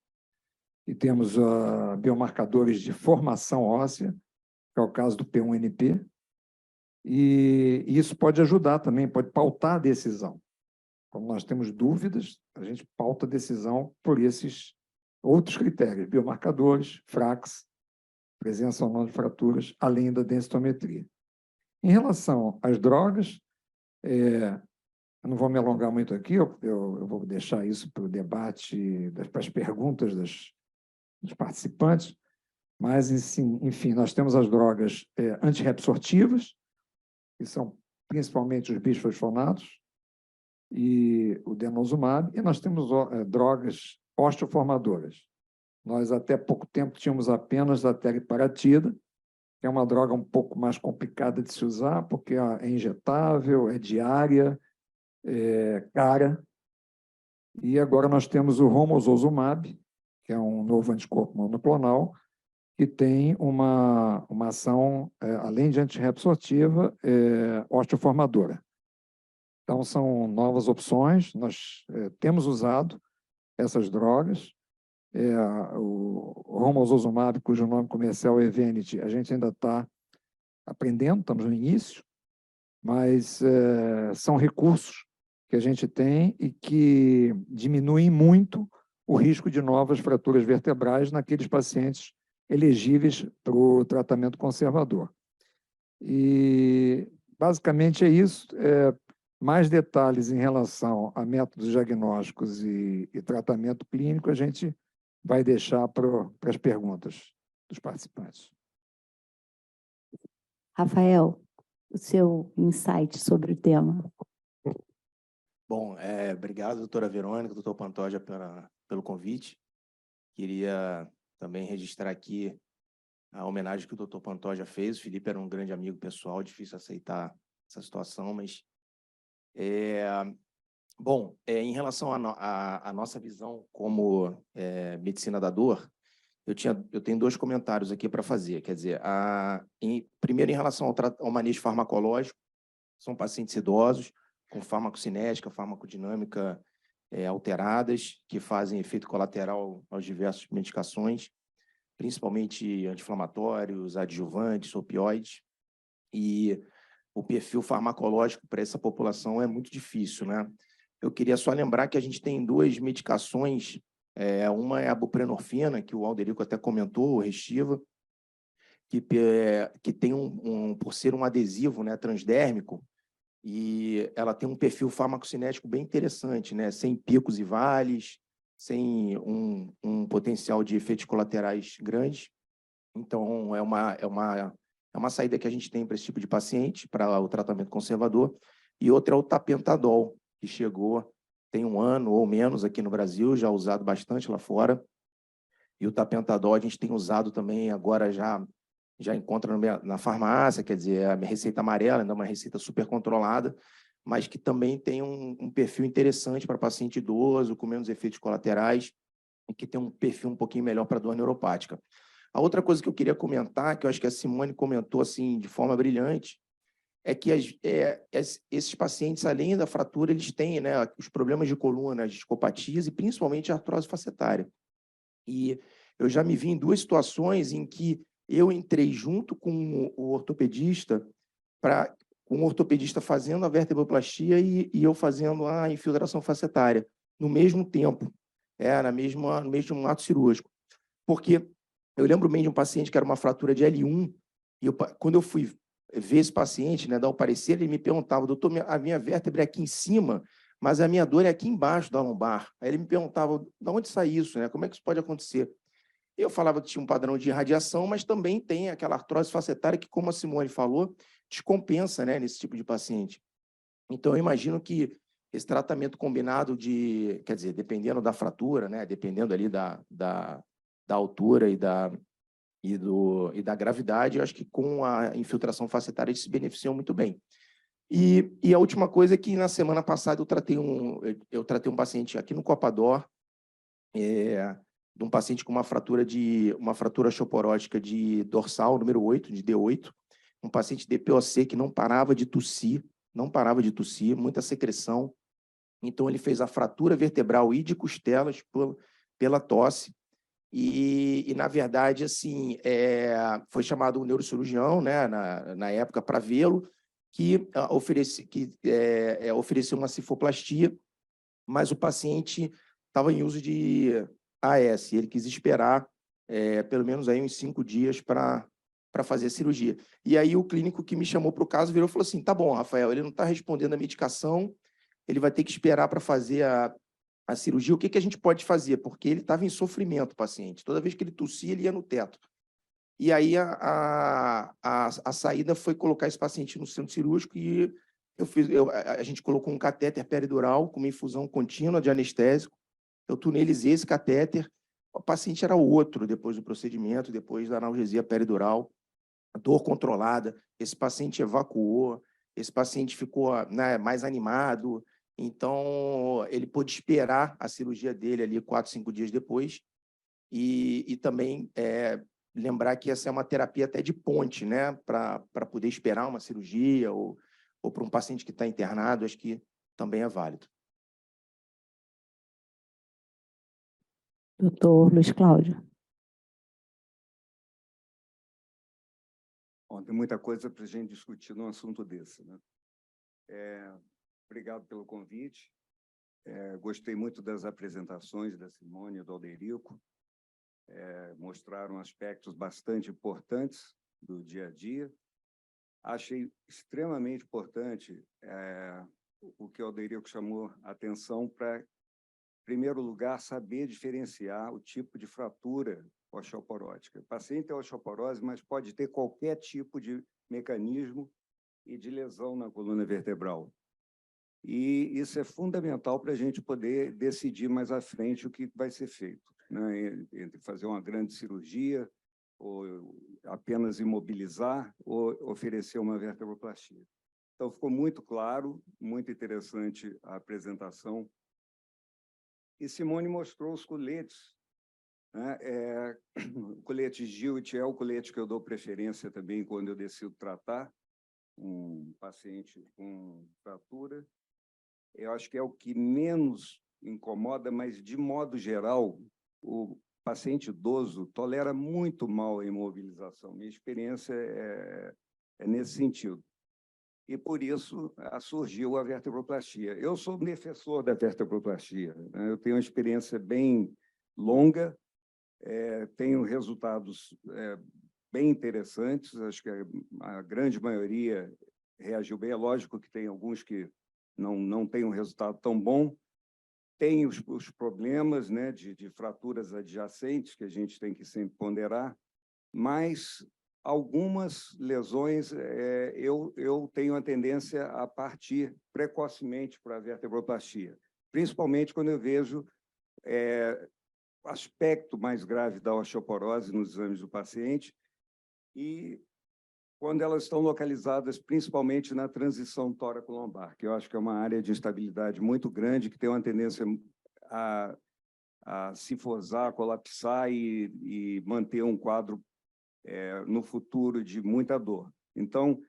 e temos biomarcadores de formação óssea, que é o caso do P1NP, e isso pode ajudar também, pode pautar a decisão. Quando nós temos dúvidas, a gente pauta a decisão por esses outros critérios, biomarcadores, FRAX, presença ou não de fraturas, além da densitometria. Em relação às drogas, eu não vou me alongar muito aqui, eu vou deixar isso para o debate, para as perguntas dos participantes, mas, enfim, nós temos as drogas antirreabsortivas, que são principalmente os bisfosfonatos e o denosumab, e nós temos drogas osteoformadoras. Nós, até pouco tempo, tínhamos apenas a teriparatida, que é uma droga um pouco mais complicada de se usar, porque é injetável, é diária, é cara. E agora nós temos o romosozumab, que é um novo anticorpo monoclonal, que tem uma ação, além de antirreabsortiva, osteoformadora. Então, são novas opções, nós temos usado essas drogas. O romosozumab, cujo nome comercial é Evenity, a gente ainda está aprendendo, estamos no início, mas são recursos que a gente tem e que diminuem muito o risco de novas fraturas vertebrais naqueles pacientes elegíveis para o tratamento conservador. E, basicamente, é isso. Mais detalhes em relação a métodos diagnósticos e tratamento clínico, a gente vai deixar para as perguntas dos participantes. Rafael, o seu insight sobre o tema. Bom, obrigado, doutora Verônica, doutor Pantoja, pelo convite. Queria também registrar aqui a homenagem que o doutor Pantoja fez. O Felipe era um grande amigo pessoal, difícil aceitar essa situação, mas... Bom, em relação à nossa visão como medicina da dor, eu tenho 2 comentários aqui para fazer. Quer dizer, primeiro, em relação ao manejo farmacológico, são pacientes idosos, com farmacocinética, farmacodinâmica alteradas, que fazem efeito colateral aos diversas medicações, principalmente anti-inflamatórios, adjuvantes, opioides, e o perfil farmacológico para essa população é muito difícil, né? Eu queria só lembrar que a gente tem 2 medicações, uma é a buprenorfina, que o Alderico até comentou, o Restiva, que tem por ser um adesivo, né, transdérmico, e ela tem um perfil farmacocinético bem interessante, né? Sem picos e vales, sem um potencial de efeitos colaterais grandes. Então, é uma saída que a gente tem para esse tipo de paciente, para o tratamento conservador. E outra é o tapentadol, que chegou tem 1 ano ou menos aqui no Brasil, já usado bastante lá fora. E o tapentadol a gente tem usado também, agora já encontra na farmácia, quer dizer, é a minha receita amarela, ainda é uma receita super controlada, mas que também tem um perfil interessante para paciente idoso, com menos efeitos colaterais, e que tem um perfil um pouquinho melhor para dor neuropática. A outra coisa que eu queria comentar, que eu acho que a Simone comentou assim, de forma brilhante, é que esses pacientes, além da fratura, eles têm, né, os problemas de coluna, as discopatias e principalmente a artrose facetária. E eu já me vi em 2 situações em que eu entrei junto com o ortopedista, com o ortopedista fazendo a vertebroplastia e eu fazendo a infiltração facetária, no mesmo tempo, no mesmo ato cirúrgico. Porque eu lembro bem de um paciente que era uma fratura de L1, e quando eu fui ver esse paciente, né, dar o parecer, ele me perguntava: doutor, a minha vértebra é aqui em cima, mas a minha dor é aqui embaixo da lombar. Aí ele me perguntava: de onde sai isso, né? Como é que isso pode acontecer? Eu falava que tinha um padrão de irradiação, mas também tem aquela artrose facetária que, como a Simone falou, descompensa, né, nesse tipo de paciente. Então, eu imagino que esse tratamento combinado quer dizer, dependendo da fratura, né, dependendo ali da altura e da gravidade, eu acho que com a infiltração facetária eles se beneficiam muito bem. E a última coisa é que na semana passada eu tratei um paciente aqui no Copador, de um paciente com uma fratura osteoporótica de dorsal, número 8, de D8, um paciente de POC que não parava de tossir, muita secreção. Então, ele fez a fratura vertebral e de costelas pela tosse. E na verdade, assim, foi chamado um neurocirurgião, né, na época, para vê-lo, que ofereceu uma cifoplastia, mas o paciente estava em uso de AS. Ele quis esperar pelo menos aí uns 5 dias para fazer a cirurgia. E aí o clínico que me chamou para o caso virou e falou assim: tá bom, Rafael, ele não está respondendo a medicação, ele vai ter que esperar para fazer a cirurgia. O que a gente pode fazer? Porque ele estava em sofrimento, o paciente. Toda vez que ele tossia, ele ia no teto. E aí a saída foi colocar esse paciente no centro cirúrgico e a gente colocou um catéter peridural com uma infusão contínua de anestésico. Eu tunelizei esse catéter. O paciente era outro depois do procedimento, depois da analgesia peridural, dor controlada. Esse paciente evacuou, esse paciente ficou, né, mais animado. Então, ele pôde esperar a cirurgia dele ali 4, 5 dias depois. E também lembrar que essa é uma terapia até de ponte, né, para poder esperar uma cirurgia ou para um paciente que está internado, acho que também é válido. Doutor Luiz Cláudio. Bom, tem muita coisa para a gente discutir num assunto desse, né? Obrigado pelo convite. Gostei muito das apresentações da Simone e do Alderico. Mostraram aspectos bastante importantes do dia a dia. Achei extremamente importante o que o Alderico chamou a atenção para, em primeiro lugar, saber diferenciar o tipo de fratura osteoporótica. O paciente tem osteoporose, mas pode ter qualquer tipo de mecanismo e de lesão na coluna vertebral. E isso é fundamental para a gente poder decidir mais à frente o que vai ser feito, né? Entre fazer uma grande cirurgia, ou apenas imobilizar, ou oferecer uma vertebroplastia. Então, ficou muito claro, muito interessante a apresentação. E Simone mostrou os coletes, né? O colete Gilt é o colete que eu dou preferência também quando eu decido tratar um paciente com fratura. Eu acho que é o que menos incomoda, mas, de modo geral, o paciente idoso tolera muito mal a imobilização. Minha experiência é nesse sentido. E, por isso, surgiu a vertebroplastia. Eu sou defensor da vertebroplastia, né? Eu tenho uma experiência bem longa, tenho resultados bem interessantes, acho que a grande maioria reagiu bem. É lógico que tem alguns que não têm um resultado tão bom, tem os problemas, né, de fraturas adjacentes, que a gente tem que sempre ponderar, mas algumas lesões eu tenho a tendência a partir precocemente para a vertebroplastia, principalmente quando eu vejo aspecto mais grave da osteoporose nos exames do paciente e quando elas estão localizadas principalmente na transição tóraco-lombar, que eu acho que é uma área de instabilidade muito grande, que tem uma tendência a cifosar, a colapsar e manter um quadro no futuro de muita dor. Então,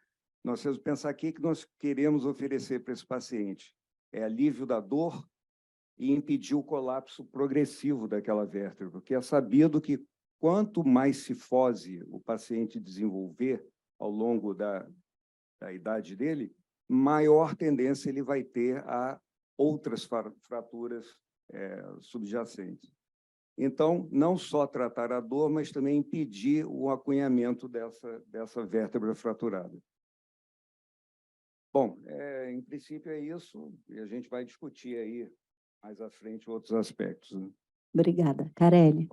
nós temos que pensar aqui que nós queremos oferecer para esse paciente alívio da dor e impedir o colapso progressivo daquela vértebra, porque é sabido que quanto mais cifose o paciente desenvolver ao longo da idade dele, maior tendência ele vai ter a outras fraturas subjacentes. Então, não só tratar a dor, mas também impedir o acunhamento dessa vértebra fraturada. Bom, em princípio é isso, e a gente vai discutir aí mais à frente outros aspectos, né? Obrigada. Carelli.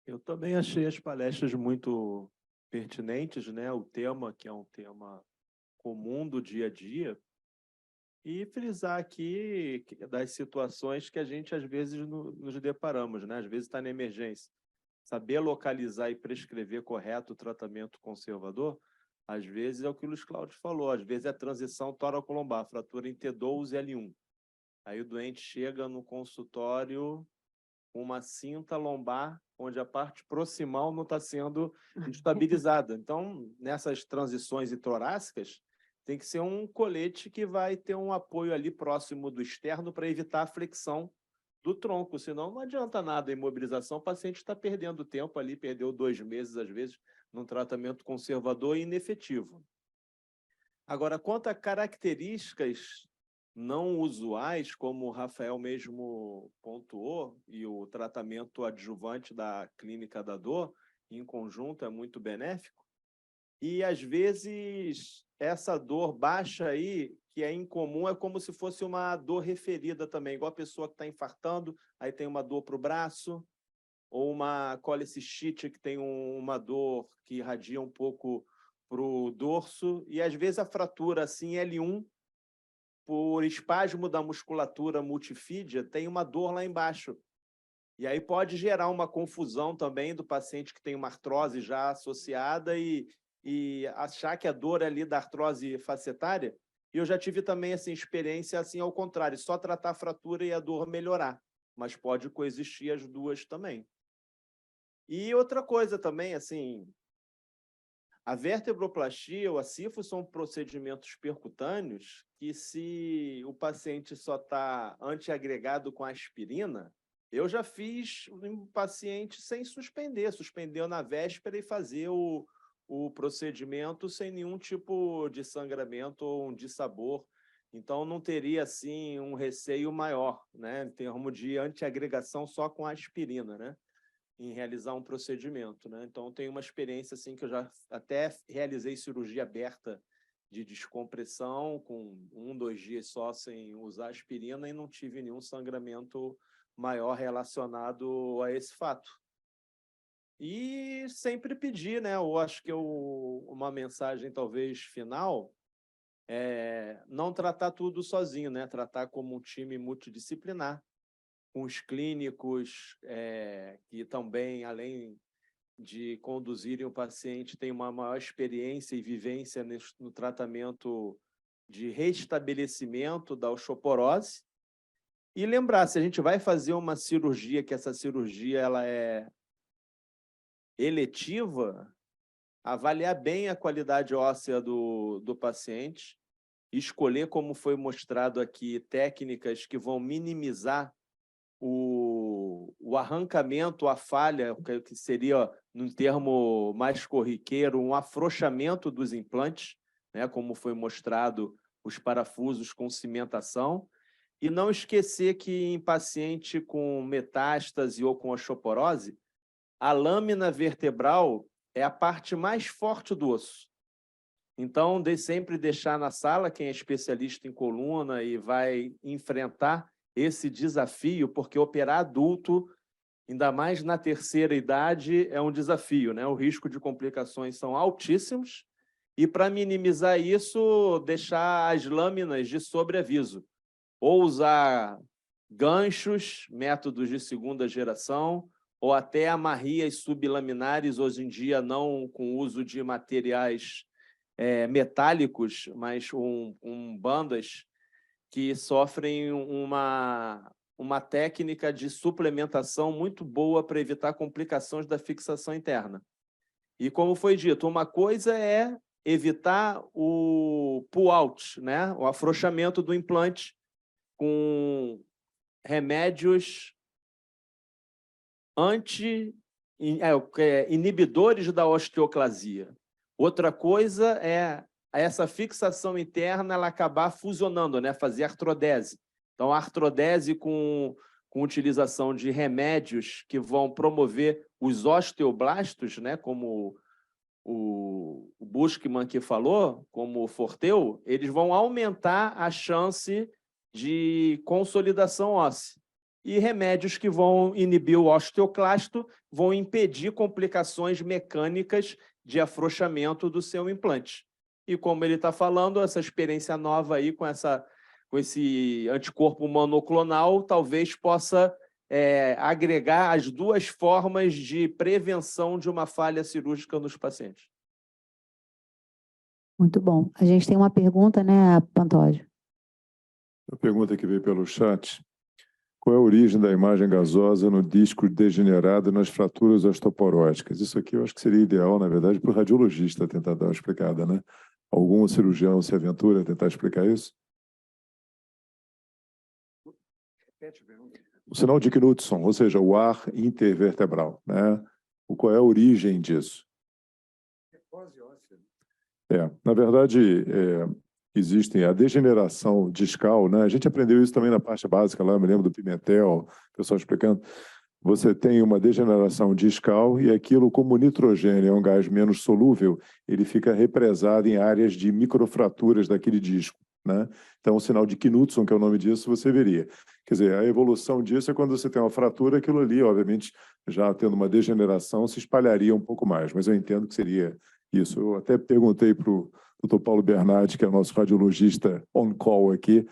Eu também achei as palestras muito pertinentes, né? O tema, que é um tema comum do dia a dia, e frisar aqui das situações que a gente, às vezes, nos deparamos, né? Às vezes está na emergência. Saber localizar e prescrever correto o tratamento conservador, às vezes é o que o Luiz Cláudio falou, às vezes é a transição tóraco-lombar, fratura em T12 e L1. Aí o doente chega no consultório com uma cinta lombar, onde a parte proximal não está sendo estabilizada. Então, nessas transições torácicas, tem que ser um colete que vai ter um apoio ali próximo do externo para evitar a flexão do tronco, senão não adianta nada a imobilização, o paciente está perdendo tempo ali, perdeu 2 meses, às vezes, num tratamento conservador e inefetivo. Agora, quanto a características não usuais, como o Rafael mesmo pontuou, e o tratamento adjuvante da clínica da dor, em conjunto, é muito benéfico. E, às vezes, essa dor baixa aí, que é incomum, é como se fosse uma dor referida também, igual a pessoa que está infartando, aí tem uma dor para o braço, ou uma colecistite que tem uma dor que irradia um pouco para o dorso, e, às vezes, a fratura, assim, L1, por espasmo da musculatura multifídia, tem uma dor lá embaixo. E aí pode gerar uma confusão também do paciente que tem uma artrose já associada e achar que a dor é ali da artrose facetária. E eu já tive também assim, experiência assim, ao contrário, só tratar a fratura e a dor melhorar. Mas pode coexistir as duas também. E outra coisa também, assim, a vertebroplastia ou a CIFO são procedimentos percutâneos que, se o paciente só está antiagregado com aspirina, eu já fiz um paciente sem suspender, suspendeu na véspera e fazer o procedimento sem nenhum tipo de sangramento ou um dissabor. Então, não teria, assim, um receio maior, né, em termos de antiagregação só com aspirina, né, em realizar um procedimento, né? Então, tenho uma experiência assim que eu já até realizei cirurgia aberta de descompressão com 1, 2 dias só sem usar aspirina e não tive nenhum sangramento maior relacionado a esse fato. E sempre pedir, né? Eu acho que uma mensagem talvez final não tratar tudo sozinho, né? Tratar como um time multidisciplinar, com os clínicos que também, além de conduzirem o paciente, têm uma maior experiência e vivência no tratamento de restabelecimento da osteoporose. E lembrar, se a gente vai fazer uma cirurgia, que essa cirurgia ela é eletiva, avaliar bem a qualidade óssea do paciente, escolher, como foi mostrado aqui, técnicas que vão minimizar o arrancamento, a falha, que seria, num termo mais corriqueiro, um afrouxamento dos implantes, né, como foi mostrado, os parafusos com cimentação, e não esquecer que em paciente com metástase ou com osteoporose, a lâmina vertebral é a parte mais forte do osso. Então, sempre deixar na sala quem é especialista em coluna e vai enfrentar esse desafio, porque operar adulto, ainda mais na terceira idade, é um desafio, né? O risco de complicações são altíssimos e, para minimizar isso, deixar as lâminas de sobreaviso, ou usar ganchos, métodos de segunda geração, ou até amarrias sublaminares, hoje em dia não com uso de materiais metálicos, mas bandas que sofrem uma técnica de suplementação muito boa para evitar complicações da fixação interna. E, como foi dito, uma coisa é evitar o pull-out, né? O afrouxamento do implante com remédios inibidores da osteoclasia. Outra coisa é essa fixação interna ela acabar fusionando, né? Fazer artrodese. Então, a artrodese com utilização de remédios que vão promover os osteoblastos, né? Como o Buschmann que falou, como o Forteu, eles vão aumentar a chance de consolidação óssea. E remédios que vão inibir o osteoclasto vão impedir complicações mecânicas de afrouxamento do seu implante. E, como ele está falando, essa experiência nova aí com esse anticorpo monoclonal talvez possa agregar as duas formas de prevenção de uma falha cirúrgica nos pacientes. Muito bom. A gente tem uma pergunta, né, Pantoja? A pergunta que veio pelo chat. Qual é a origem da imagem gasosa no disco degenerado e nas fraturas osteoporóticas? Isso aqui eu acho que seria ideal, na verdade, para o radiologista tentar dar uma explicada, né? Algum cirurgião se aventura a tentar explicar isso? O sinal de Knudson, ou seja, o ar intervertebral, né? Qual é a origem disso? Na verdade, existem a degeneração discal, né? A gente aprendeu isso também na parte básica lá, eu me lembro do Pimentel, o pessoal explicando. Você tem uma degeneração discal e aquilo, como o nitrogênio é um gás menos solúvel, ele fica represado em áreas de microfraturas daquele disco, né? Então, o sinal de Knudson, que é o nome disso, você veria. Quer dizer, a evolução disso é quando você tem uma fratura, aquilo ali, obviamente, já tendo uma degeneração, se espalharia um pouco mais, mas eu entendo que seria isso. Eu até perguntei para o Dr. Paulo Bernardi, que é o nosso radiologista on-call aqui,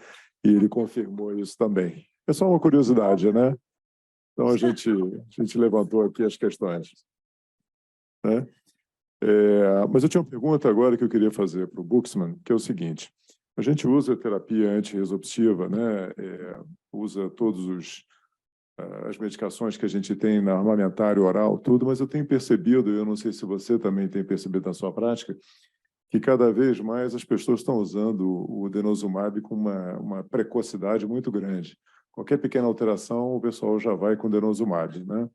e ele confirmou isso também. É só uma curiosidade, né? Então, a gente levantou aqui as questões, né? Mas eu tinha uma pergunta agora que eu queria fazer para o Buxman, que é o seguinte. A gente usa terapia antirresorptiva, né? Usa todas as medicações que a gente tem na armamentário oral, tudo, mas eu tenho percebido, eu não sei se você também tem percebido na sua prática, que cada vez mais as pessoas estão usando o denosumab com uma precocidade muito grande. Qualquer pequena alteração, o pessoal já vai com denosumab, né?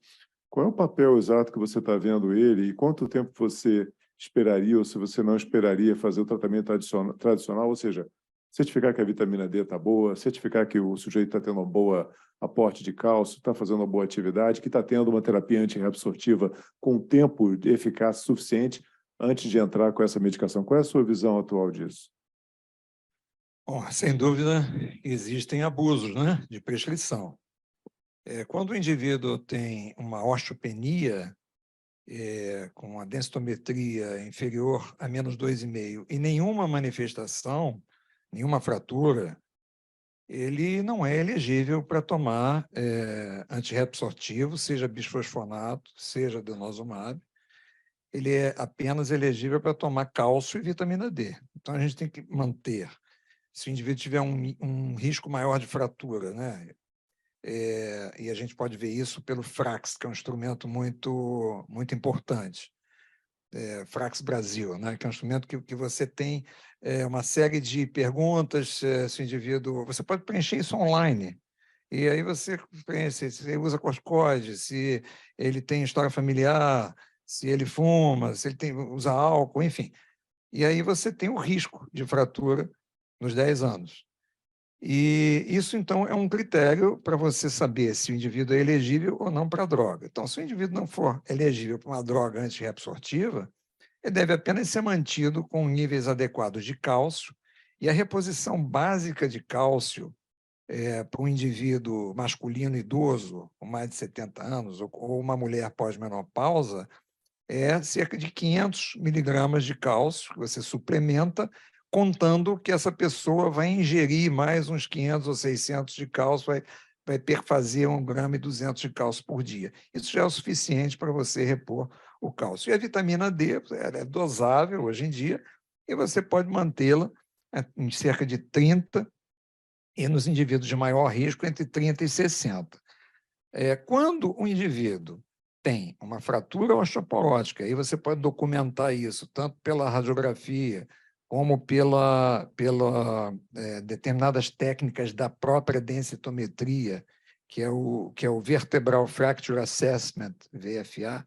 Qual é o papel exato que você está vendo ele e quanto tempo você esperaria ou se você não esperaria fazer o tratamento tradicional, ou seja, certificar que a vitamina D está boa, certificar que o sujeito está tendo um bom aporte de cálcio, está fazendo uma boa atividade, que está tendo uma terapia antirreabsortiva com tempo de eficácia suficiente antes de entrar com essa medicação. Qual é a sua visão atual disso? Bom, sem dúvida, existem abusos, né, de prescrição. Quando o indivíduo tem uma osteopenia, com a densitometria inferior a menos 2,5 e nenhuma manifestação, nenhuma fratura, ele não é elegível para tomar antirreabsortivo, seja bisfosfonato, seja denosumab. Ele é apenas elegível para tomar cálcio e vitamina D. Então, a gente tem que manter. Se o indivíduo tiver um risco maior de fratura, né? E a gente pode ver isso pelo FRAX, que é um instrumento muito importante. Frax Brasil, né? Que é um instrumento que você tem uma série de perguntas, se o indivíduo... Você pode preencher isso online, e aí você preenche se ele usa coscode, se ele tem história familiar, se ele fuma, se ele usa álcool, enfim. E aí você tem o risco de fratura nos 10 anos. E isso, então, é um critério para você saber se o indivíduo é elegível ou não para a droga. Então, se o indivíduo não for elegível para uma droga antirreabsortiva, ele deve apenas ser mantido com níveis adequados de cálcio, e a reposição básica de cálcio para um indivíduo masculino idoso, com mais de 70 anos, ou uma mulher pós-menopausa, é cerca de 500 miligramas de cálcio que você suplementa, contando que essa pessoa vai ingerir mais uns 500 ou 600 de cálcio, vai perfazer 1,2 gramas de cálcio por dia. Isso já é o suficiente para você repor o cálcio. E a vitamina D ela é dosável hoje em dia, e você pode mantê-la em cerca de 30, e nos indivíduos de maior risco, entre 30 e 60. Quando o indivíduo tem uma fratura osteoporótica, aí você pode documentar isso, tanto pela radiografia, como pela determinadas técnicas da própria densitometria, que é o Vertebral Fracture Assessment, VFA.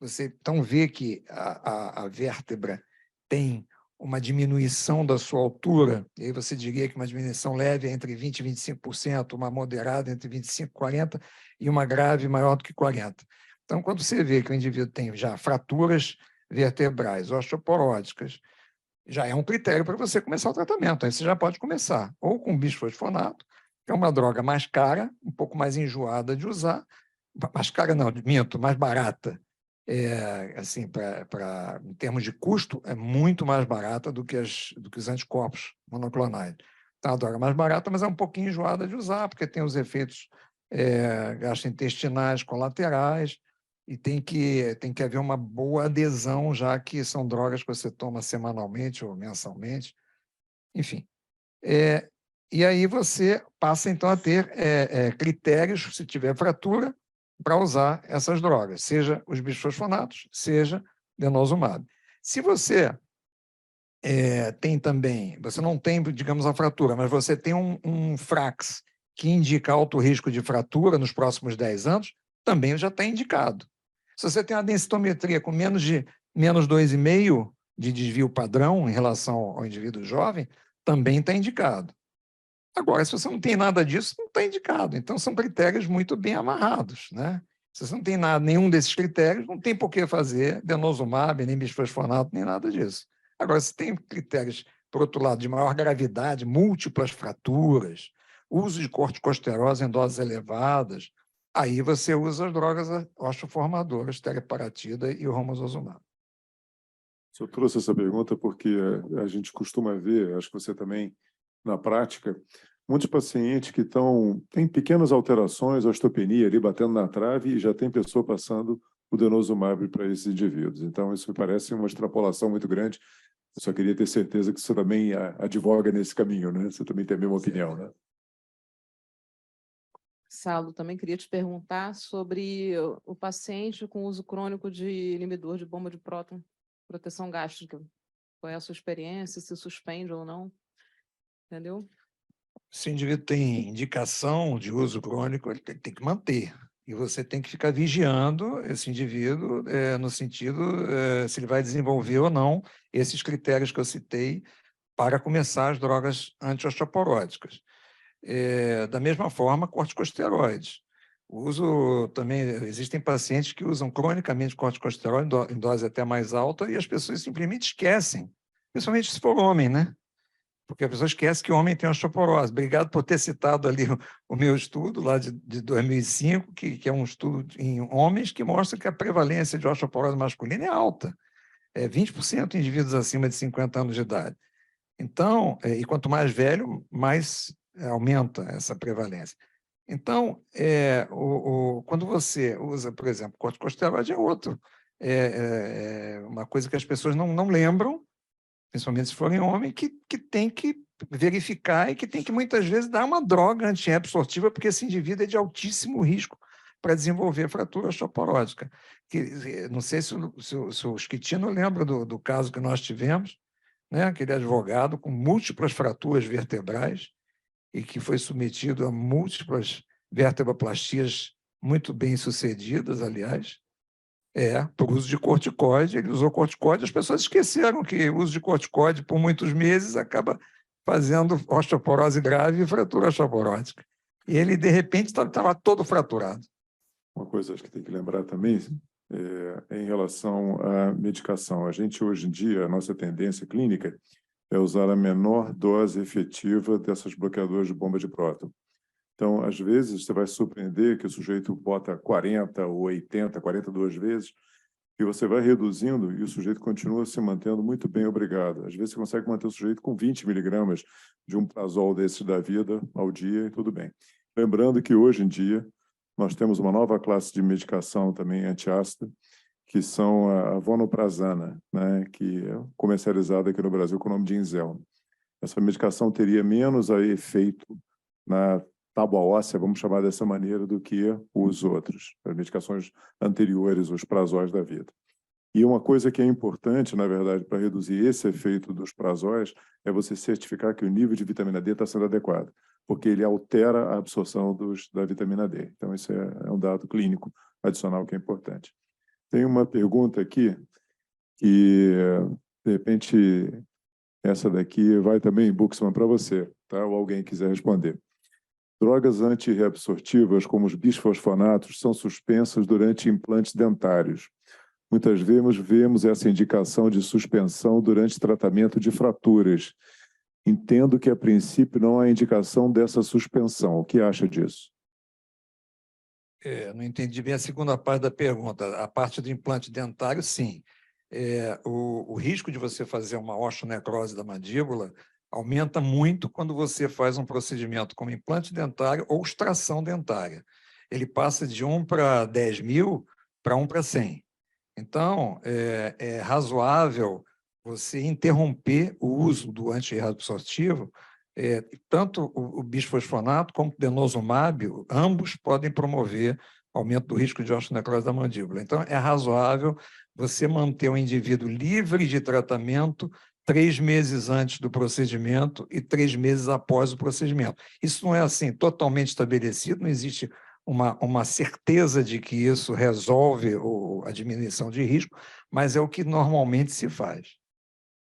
Você então vê que a vértebra tem uma diminuição da sua altura, e aí você diria que uma diminuição leve é entre 20% e 25%, uma moderada entre 25% e 40%, e uma grave maior do que 40%. Então, quando você vê que o indivíduo tem já fraturas vertebrais osteoporóticas, já é um critério para você começar o tratamento. Aí você já pode começar ou com bisfosfonato, que é uma droga mais cara, um pouco mais enjoada de usar, mais cara não, minto, mais barata. Assim, em termos de custo, é muito mais barata do que os anticorpos monoclonais. Então, a droga é mais barata, mas é um pouquinho enjoada de usar, porque tem os efeitos gastrointestinais colaterais, e tem que haver uma boa adesão, já que são drogas que você toma semanalmente ou mensalmente. Enfim. E aí você passa, então, a ter critérios, se tiver fratura, para usar essas drogas, seja os bisfosfonatos, seja denosumab. Se você tem também, você não tem, digamos, a fratura, mas você tem um Frax que indica alto risco de fratura nos próximos 10 anos, também já está indicado. Se você tem uma densitometria com menos 2,5 de desvio padrão em relação ao indivíduo jovem, também está indicado. Agora, se você não tem nada disso, não está indicado. Então, são critérios muito bem amarrados, né? Se você não tem nenhum desses critérios, não tem por que fazer denosumab, nem bisfosfonato, nem nada disso. Agora, se tem critérios, por outro lado, de maior gravidade, múltiplas fraturas, uso de corticosterose em doses elevadas, aí você usa as drogas osteoformadoras, teriparatida e o romosozumab. Eu trouxe essa pergunta porque a gente costuma ver, acho que você também, na prática, muitos pacientes que têm pequenas alterações, osteopenia ali batendo na trave, e já tem pessoa passando o denosumab para esses indivíduos. Então, isso me parece uma extrapolação muito grande. Eu só queria ter certeza que você também advoga nesse caminho, né? Você também tem a mesma opinião, né? Saulo, também queria te perguntar sobre o paciente com uso crônico de inibidor de bomba de próton, proteção gástrica. Qual é a sua experiência, se suspende ou não? Entendeu? Se o indivíduo tem indicação de uso crônico, ele tem que manter. E você tem que ficar vigiando esse indivíduo no sentido se ele vai desenvolver ou não esses critérios que eu citei para começar as drogas antiosteoporóticas. Da mesma forma, corticosteroides. O uso também, existem pacientes que usam cronicamente corticosteroide em dose até mais alta, e as pessoas simplesmente esquecem, principalmente se for homem, né? Porque a pessoa esquece que o homem tem osteoporose. Obrigado por ter citado ali o meu estudo, lá de 2005, que é um estudo em homens que mostra que a prevalência de osteoporose masculina é alta. 20% em indivíduos acima de 50 anos de idade. Então, e quanto mais velho, mais aumenta essa prevalência. Então, quando você usa, por exemplo, corticosteroide, é outro. Uma coisa que as pessoas não lembram, principalmente se forem homem, que tem que verificar e que tem que, muitas vezes, dar uma droga antirreabsortiva, porque esse indivíduo é de altíssimo risco para desenvolver fratura osteoporótica. Não sei se o Schettino lembra do caso que nós tivemos, né? Aquele advogado com múltiplas fraturas vertebrais e que foi submetido a múltiplas vertebraplastias muito bem sucedidas, aliás, por uso de corticoide. Ele usou corticoide, as pessoas esqueceram que o uso de corticoide por muitos meses acaba fazendo osteoporose grave e fratura osteoporótica. E ele, de repente, estava todo fraturado. Uma coisa acho que tem que lembrar também é em relação à medicação. A gente, hoje em dia, a nossa tendência clínica é usar a menor dose efetiva dessas bloqueadoras de bomba de próton. Então, às vezes, você vai surpreender que o sujeito bota 40 ou 80, 42 vezes, e você vai reduzindo e o sujeito continua se mantendo muito bem, obrigado. Às vezes, você consegue manter o sujeito com 20 miligramas de um prazol desses da vida ao dia e tudo bem. Lembrando que, hoje em dia, nós temos uma nova classe de medicação também antiácida, que são a vonoprazana, né, que é comercializada aqui no Brasil com o nome de Inzeln. Essa medicação teria menos efeito na tábua óssea, vamos chamar dessa maneira, do que os outros, as medicações anteriores, os prazóis da vida. E uma coisa que é importante, na verdade, para reduzir esse efeito dos prazóis, é você certificar que o nível de vitamina D está sendo adequado, porque ele altera a absorção da vitamina D. Então, isso é um dado clínico adicional que é importante. Tem uma pergunta aqui que, de repente, essa daqui vai também, Buxman, para você, tá? Ou alguém quiser responder. Drogas antirreabsortivas, como os bisfosfonatos, são suspensas durante implantes dentários. Muitas vezes vemos essa indicação de suspensão durante tratamento de fraturas. Entendo que, a princípio, não há indicação dessa suspensão. O que acha disso? Não entendi bem a segunda parte da pergunta. A parte do implante dentário, sim. O risco de você fazer uma osteonecrose da mandíbula aumenta muito quando você faz um procedimento como implante dentário ou extração dentária. Ele passa de 1 para 10 mil para 1 para 100. Então, é razoável você interromper o uso do antirreabsortivo. Tanto o bisfosfonato como o denosumab, ambos podem promover aumento do risco de osteonecrose da mandíbula. Então, é razoável você manter o indivíduo livre de tratamento 3 meses antes do procedimento e 3 meses após o procedimento. Isso não é assim totalmente estabelecido, não existe uma certeza de que isso resolve a diminuição de risco, mas é o que normalmente se faz.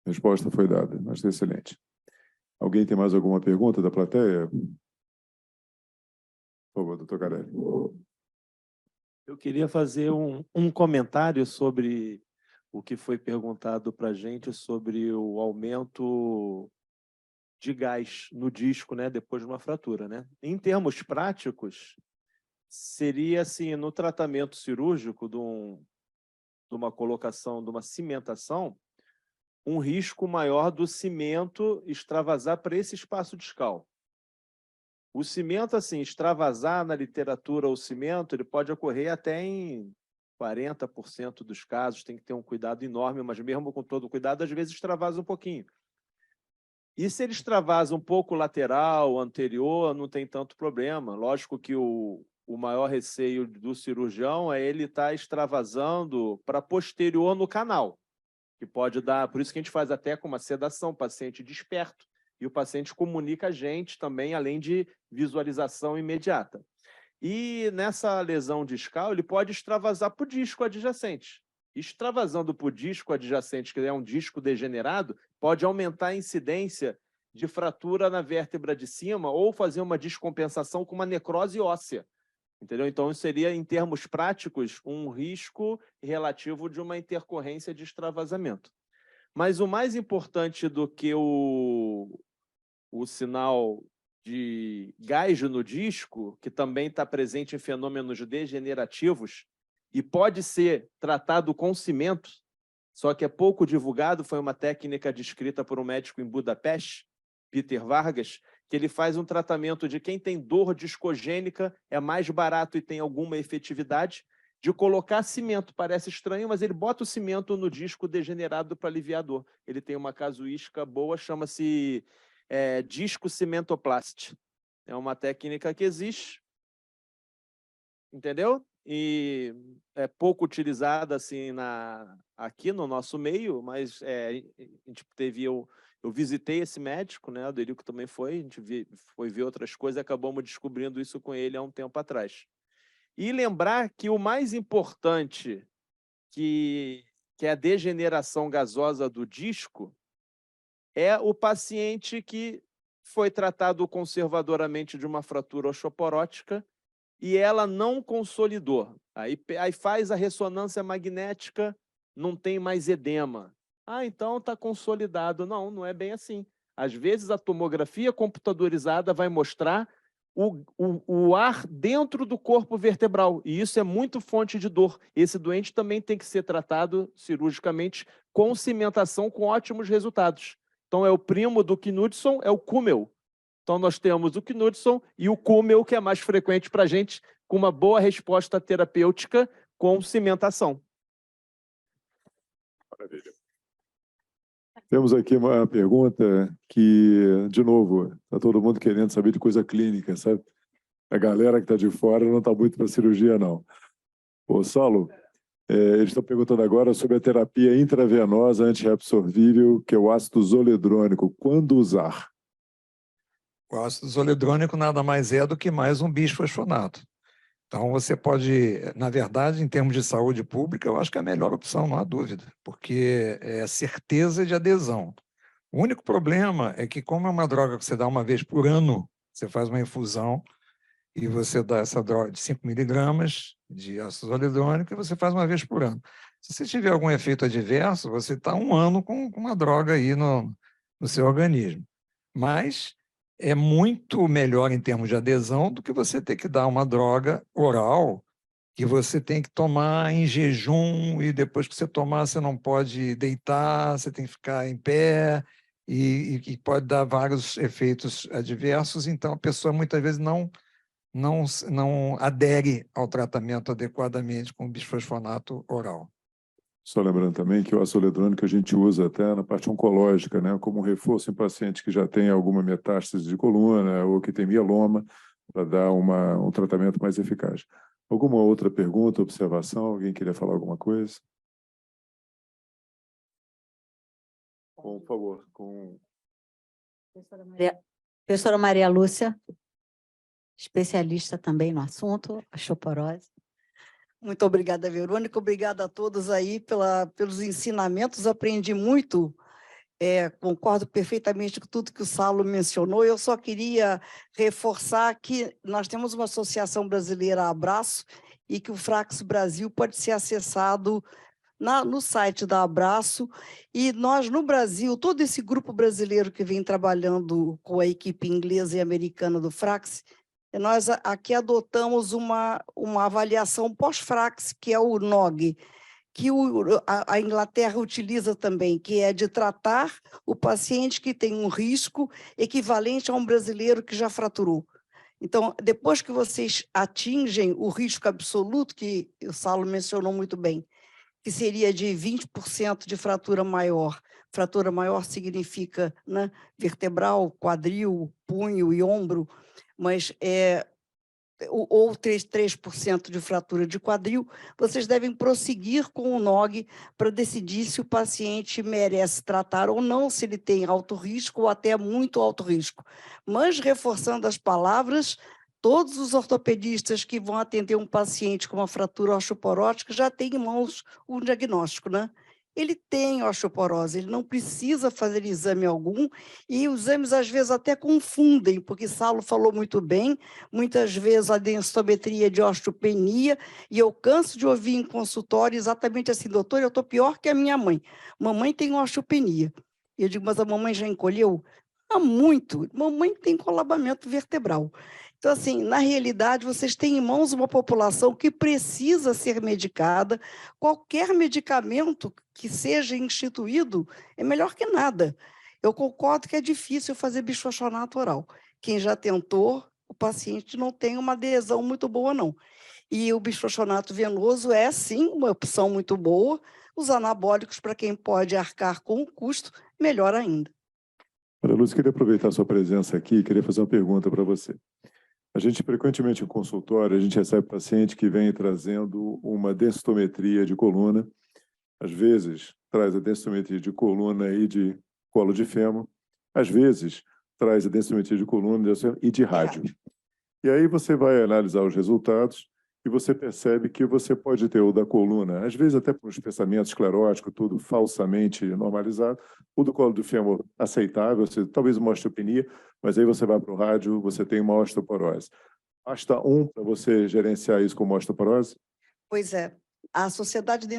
A resposta foi dada, mas excelente. Alguém tem mais alguma pergunta da plateia? Por favor, doutor Carelli. Eu queria fazer um comentário sobre o que foi perguntado para a gente sobre o aumento de gás no disco, né, depois de uma fratura, né? Em termos práticos, seria assim, no tratamento cirúrgico de uma colocação, de uma cimentação, um risco maior do cimento extravasar para esse espaço discal. O cimento, assim, extravasar na literatura, o cimento, ele pode ocorrer até em 40% dos casos, tem que ter um cuidado enorme, mas mesmo com todo o cuidado, às vezes extravasa um pouquinho. E se ele extravasa um pouco lateral, anterior, não tem tanto problema. Lógico que o maior receio do cirurgião é ele estar extravasando para posterior no canal, que pode dar, por isso que a gente faz até com uma sedação, paciente desperto, e o paciente comunica a gente também, além de visualização imediata. E nessa lesão discal, ele pode extravasar para o disco adjacente. Extravasando para o disco adjacente, que é um disco degenerado, pode aumentar a incidência de fratura na vértebra de cima ou fazer uma descompensação com uma necrose óssea. Entendeu? Então, isso seria, em termos práticos, um risco relativo de uma intercorrência de extravasamento. Mas o mais importante do que o sinal de gás no disco, que também está presente em fenômenos degenerativos e pode ser tratado com cimento, só que é pouco divulgado, foi uma técnica descrita por um médico em Budapeste, Peter Vargas, que ele faz um tratamento de quem tem dor discogênica, é mais barato e tem alguma efetividade, de colocar cimento. Parece estranho, mas ele bota o cimento no disco degenerado para aliviar a dor. Ele tem uma casuística boa, chama-se disco cimentoplasti. É uma técnica que existe, entendeu? E é pouco utilizada assim aqui no nosso meio, mas a gente teve eu visitei esse médico, né? O Derico também foi, a gente foi ver outras coisas e acabamos descobrindo isso com ele há um tempo atrás. E lembrar que o mais importante que é a degeneração gasosa do disco é o paciente que foi tratado conservadoramente de uma fratura osteoporótica e ela não consolidou. Aí faz a ressonância magnética, não tem mais edema. Ah, então está consolidado. Não, não é bem assim. Às vezes a tomografia computadorizada vai mostrar o ar dentro do corpo vertebral, e isso é muito fonte de dor. Esse doente também tem que ser tratado cirurgicamente com cimentação com ótimos resultados. Então é o primo do Knudson, é o Kummel. Então, nós temos o Knudson e o Kummel, que é mais frequente para a gente, com uma boa resposta terapêutica com cimentação. Maravilha. Temos aqui uma pergunta que, de novo, está todo mundo querendo saber de coisa clínica, sabe? A galera que está de fora não está muito para cirurgia, não. Ô, Saulo, eles estão perguntando agora sobre a terapia intravenosa antirreabsorvível, que é o ácido zoledrônico. Quando usar? O ácido zoledrônico nada mais é do que mais um bisfosfonato. Então, você pode, na verdade, em termos de saúde pública, eu acho que é a melhor opção, não há dúvida, porque é certeza de adesão. O único problema é que, como é uma droga que você dá uma vez por ano, você faz uma infusão e você dá essa droga de 5 miligramas de ácido zoledrônico e você faz uma vez por ano. Se você tiver algum efeito adverso, você está 1 ano com uma droga aí no seu organismo. Mas é muito melhor em termos de adesão do que você ter que dar uma droga oral que você tem que tomar em jejum e depois que você tomar você não pode deitar, você tem que ficar em pé e pode dar vários efeitos adversos. Então, a pessoa muitas vezes não adere ao tratamento adequadamente com o bisfosfonato oral. Só lembrando também que o ácido zoledrônico a gente usa até na parte oncológica, né, como um reforço em pacientes que já têm alguma metástase de coluna ou que tem mieloma, para dar um tratamento mais eficaz. Alguma outra pergunta, observação? Alguém queria falar alguma coisa? Por favor, com... Professora Maria Lúcia, especialista também no assunto, osteoporose. Muito obrigada, Verônica. Obrigada a todos aí pelos ensinamentos. Aprendi muito, concordo perfeitamente com tudo que o Saulo mencionou. Eu só queria reforçar que nós temos uma associação brasileira Abraço e que o Frax Brasil pode ser acessado no site da Abraço. E nós, no Brasil, todo esse grupo brasileiro que vem trabalhando com a equipe inglesa e americana do Frax, nós aqui adotamos uma avaliação pós-Frax, que é o NOG, que a Inglaterra utiliza também, que é de tratar o paciente que tem um risco equivalente a um brasileiro que já fraturou. Então, depois que vocês atingem o risco absoluto, que o Saulo mencionou muito bem, que seria de 20% de fratura maior. Fratura maior significa, né, vertebral, quadril, punho e ombro, mas ou 3% de fratura de quadril, vocês devem prosseguir com o NOG para decidir se o paciente merece tratar ou não, se ele tem alto risco ou até muito alto risco. Mas, reforçando as palavras, todos os ortopedistas que vão atender um paciente com uma fratura osteoporótica já têm em mãos um diagnóstico, né? Ele tem osteoporose, ele não precisa fazer exame algum, e os exames às vezes até confundem, porque Saulo falou muito bem, muitas vezes a densitometria de osteopenia, e eu canso de ouvir em consultório exatamente assim: doutor, eu estou pior que a minha mãe, mamãe tem osteopenia. E eu digo: mas a mamãe já encolheu? Há muito, mamãe tem colabamento vertebral. Então, assim, na realidade, vocês têm em mãos uma população que precisa ser medicada. Qualquer medicamento que seja instituído é melhor que nada. Eu concordo que é difícil fazer bisfosfonato oral. Quem já tentou, o paciente não tem uma adesão muito boa, não. E o bisfosfonato venoso é, sim, uma opção muito boa. Os anabólicos, para quem pode arcar com o custo, melhor ainda. Maria Lúcia, queria aproveitar a sua presença aqui e queria fazer uma pergunta para você. A gente frequentemente em consultório, a gente recebe paciente que vem trazendo uma densitometria de coluna, às vezes traz a densitometria de coluna e de colo de fêmur, às vezes traz a densitometria de coluna e de rádio. E aí você vai analisar os resultados e você percebe que você pode ter o da coluna, às vezes até por um espessamento esclerótico, tudo falsamente normalizado, o do colo do fêmur aceitável, talvez uma osteopenia, mas aí você vai para o rádio, você tem uma osteoporose. Basta para você gerenciar isso como osteoporose? Pois é. A Sociedade de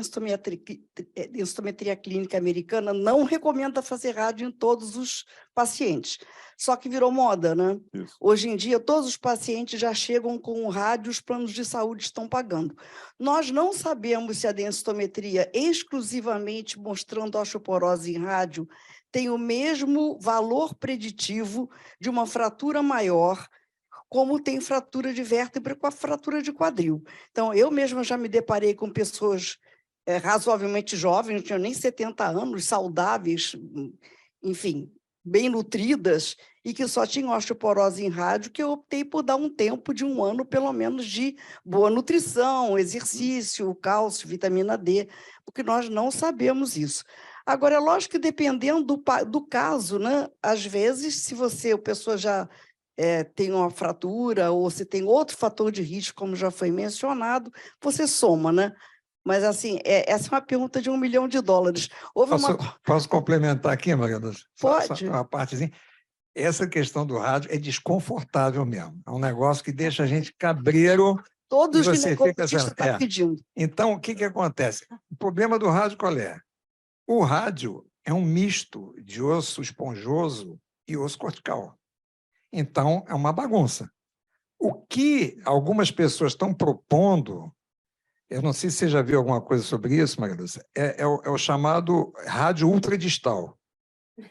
Densitometria Clínica Americana não recomenda fazer rádio em todos os pacientes. Só que virou moda, né? Isso. Hoje em dia, todos os pacientes já chegam com o rádio, os planos de saúde estão pagando. Nós não sabemos se a densitometria, exclusivamente mostrando osteoporose em rádio, tem o mesmo valor preditivo de uma fratura maior, como tem fratura de vértebra com a fratura de quadril. Então, eu mesma já me deparei com pessoas razoavelmente jovens, não tinham nem 70 anos, saudáveis, enfim, bem nutridas, e que só tinham osteoporose em rádio, que eu optei por dar um tempo de 1 ano, pelo menos, de boa nutrição, exercício, cálcio, vitamina D, porque nós não sabemos isso. Agora, é lógico que dependendo do caso, né? Às vezes, se a pessoa já tem uma fratura ou se tem outro fator de risco, como já foi mencionado, você soma, né? Mas, assim, essa é uma pergunta de $1 milhão. Posso complementar aqui, Maria Lúcia? Pode. Uma partezinha. Essa questão do rádio é desconfortável mesmo. É um negócio que deixa a gente cabreiro. Todos os você ginecologistas estão pedindo. Então, o que acontece? O problema do rádio qual é? O rádio é um misto de osso esponjoso e osso cortical. Então, é uma bagunça. O que algumas pessoas estão propondo, eu não sei se você já viu alguma coisa sobre isso, Maria Lúcia, é o chamado rádio ultradistal.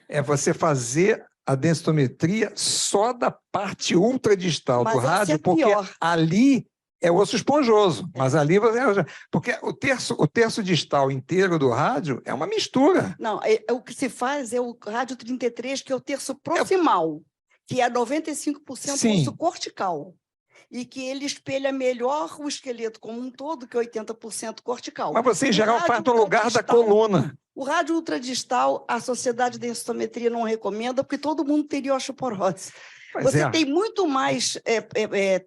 É você fazer a densitometria só da parte ultradistal do rádio, porque ali é osso esponjoso, mas ali porque o terço distal inteiro do rádio é uma mistura. Não, o que se faz é o rádio 33, que é o terço proximal, que é 95% osso cortical, e que ele espelha melhor o esqueleto como um todo, que é 80% cortical. Mas você, em geral, faz no lugar da coluna. O rádio ultradistal, a Sociedade de Densitometria não recomenda, porque todo mundo teria osteoporose. Você tem muito mais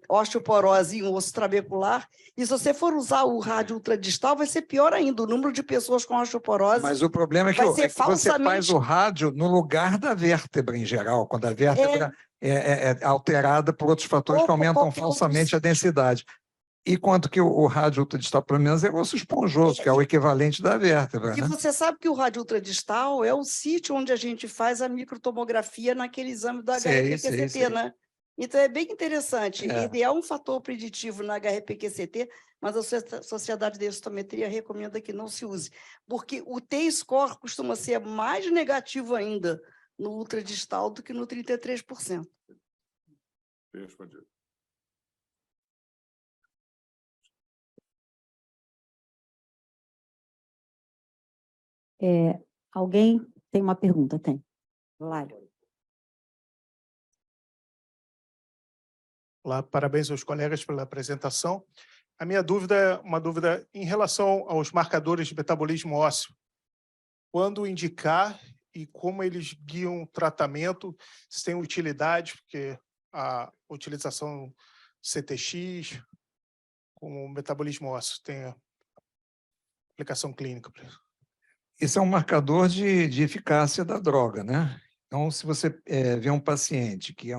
osteoporose em osso trabecular, e se você for usar o rádio ultradistal, vai ser pior ainda. O número de pessoas com osteoporose. Mas o problema é que você faz o rádio no lugar da vértebra, em geral, quando a vértebra é alterada por outros fatores que aumentam falsamente a densidade. E quanto que o rádio ultradistal, pelo menos, é osso esponjoso, que é o equivalente da vértebra. E você sabe que o rádio ultradistal é o sítio onde a gente faz a microtomografia naquele exame do HRPQCT, né? Então, é bem interessante. Ele é um fator preditivo na HRPQCT, mas a Sociedade de Densitometria recomenda que não se use, porque o T-score costuma ser mais negativo ainda no ultradistal do que no 33%. Bem respondido. Alguém tem uma pergunta? Tem. Lário. Olá, parabéns aos colegas pela apresentação. A minha dúvida é uma dúvida em relação aos marcadores de metabolismo ósseo. Quando indicar e como eles guiam o tratamento, se tem utilidade, porque a utilização CTX como metabolismo ósseo tem aplicação clínica para isso. Isso é um marcador de eficácia da droga, né? Então, se você vê um paciente que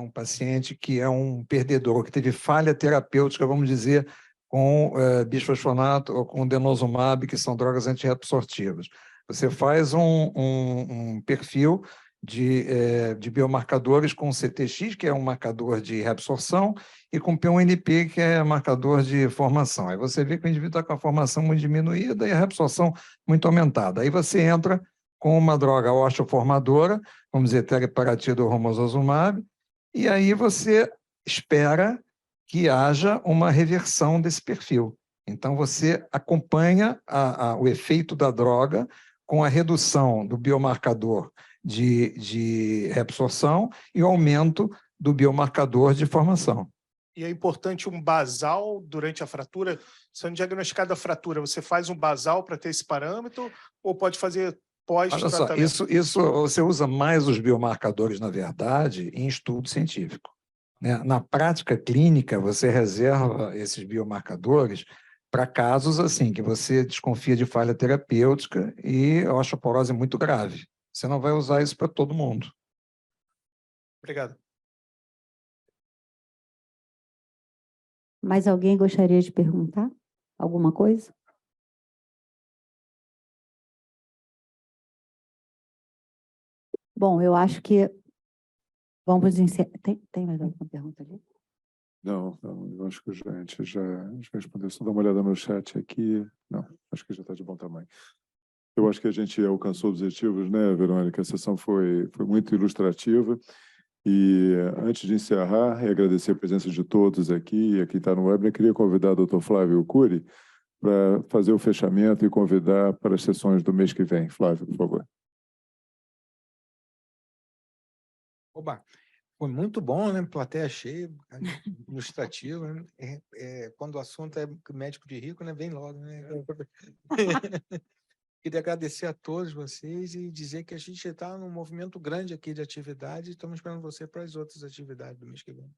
é um perdedor, que teve falha terapêutica, vamos dizer, com bisfosfonato ou com denosumab, que são drogas antirreabsortivas, você faz um perfil de biomarcadores com CTX, que é um marcador de reabsorção, e com P1NP, que é marcador de formação. Aí você vê que o indivíduo está com a formação muito diminuída e a reabsorção muito aumentada. Aí você entra com uma droga osteoformadora, vamos dizer, teriparatida ou romosozumab, e aí você espera que haja uma reversão desse perfil. Então, você acompanha o efeito da droga com a redução do biomarcador de reabsorção e o aumento do biomarcador de formação. E é importante um basal durante a fratura? Sendo diagnosticada a fratura, você faz um basal para ter esse parâmetro ou pode fazer Olha só, pós-tratamento? isso você usa mais os biomarcadores, na verdade, em estudo científico, né? Na prática clínica, você reserva esses biomarcadores para casos assim, que você desconfia de falha terapêutica e a osteoporose é muito grave. Você não vai usar isso para todo mundo. Obrigado. Mais alguém gostaria de perguntar alguma coisa? Bom, eu acho que vamos encerrar. Tem mais alguma pergunta ali? Não, eu acho que a gente já respondeu. Só dar uma olhada no chat aqui. Não, acho que já está de bom tamanho. Eu acho que a gente alcançou objetivos, né, Verônica? A sessão foi muito ilustrativa. E antes de encerrar, e agradecer a presença de todos aqui, e aqui está no web, eu queria convidar o Dr. Flávio Cury para fazer o fechamento e convidar para as sessões do mês que vem. Flávio, por favor. Oba, foi muito bom, né? Plateia cheia, ilustrativo, né? Quando o assunto é médico de rico, né? Vem logo, né? Queria agradecer a todos vocês e dizer que a gente está num movimento grande aqui de atividade e estamos esperando você para as outras atividades do mês que vem.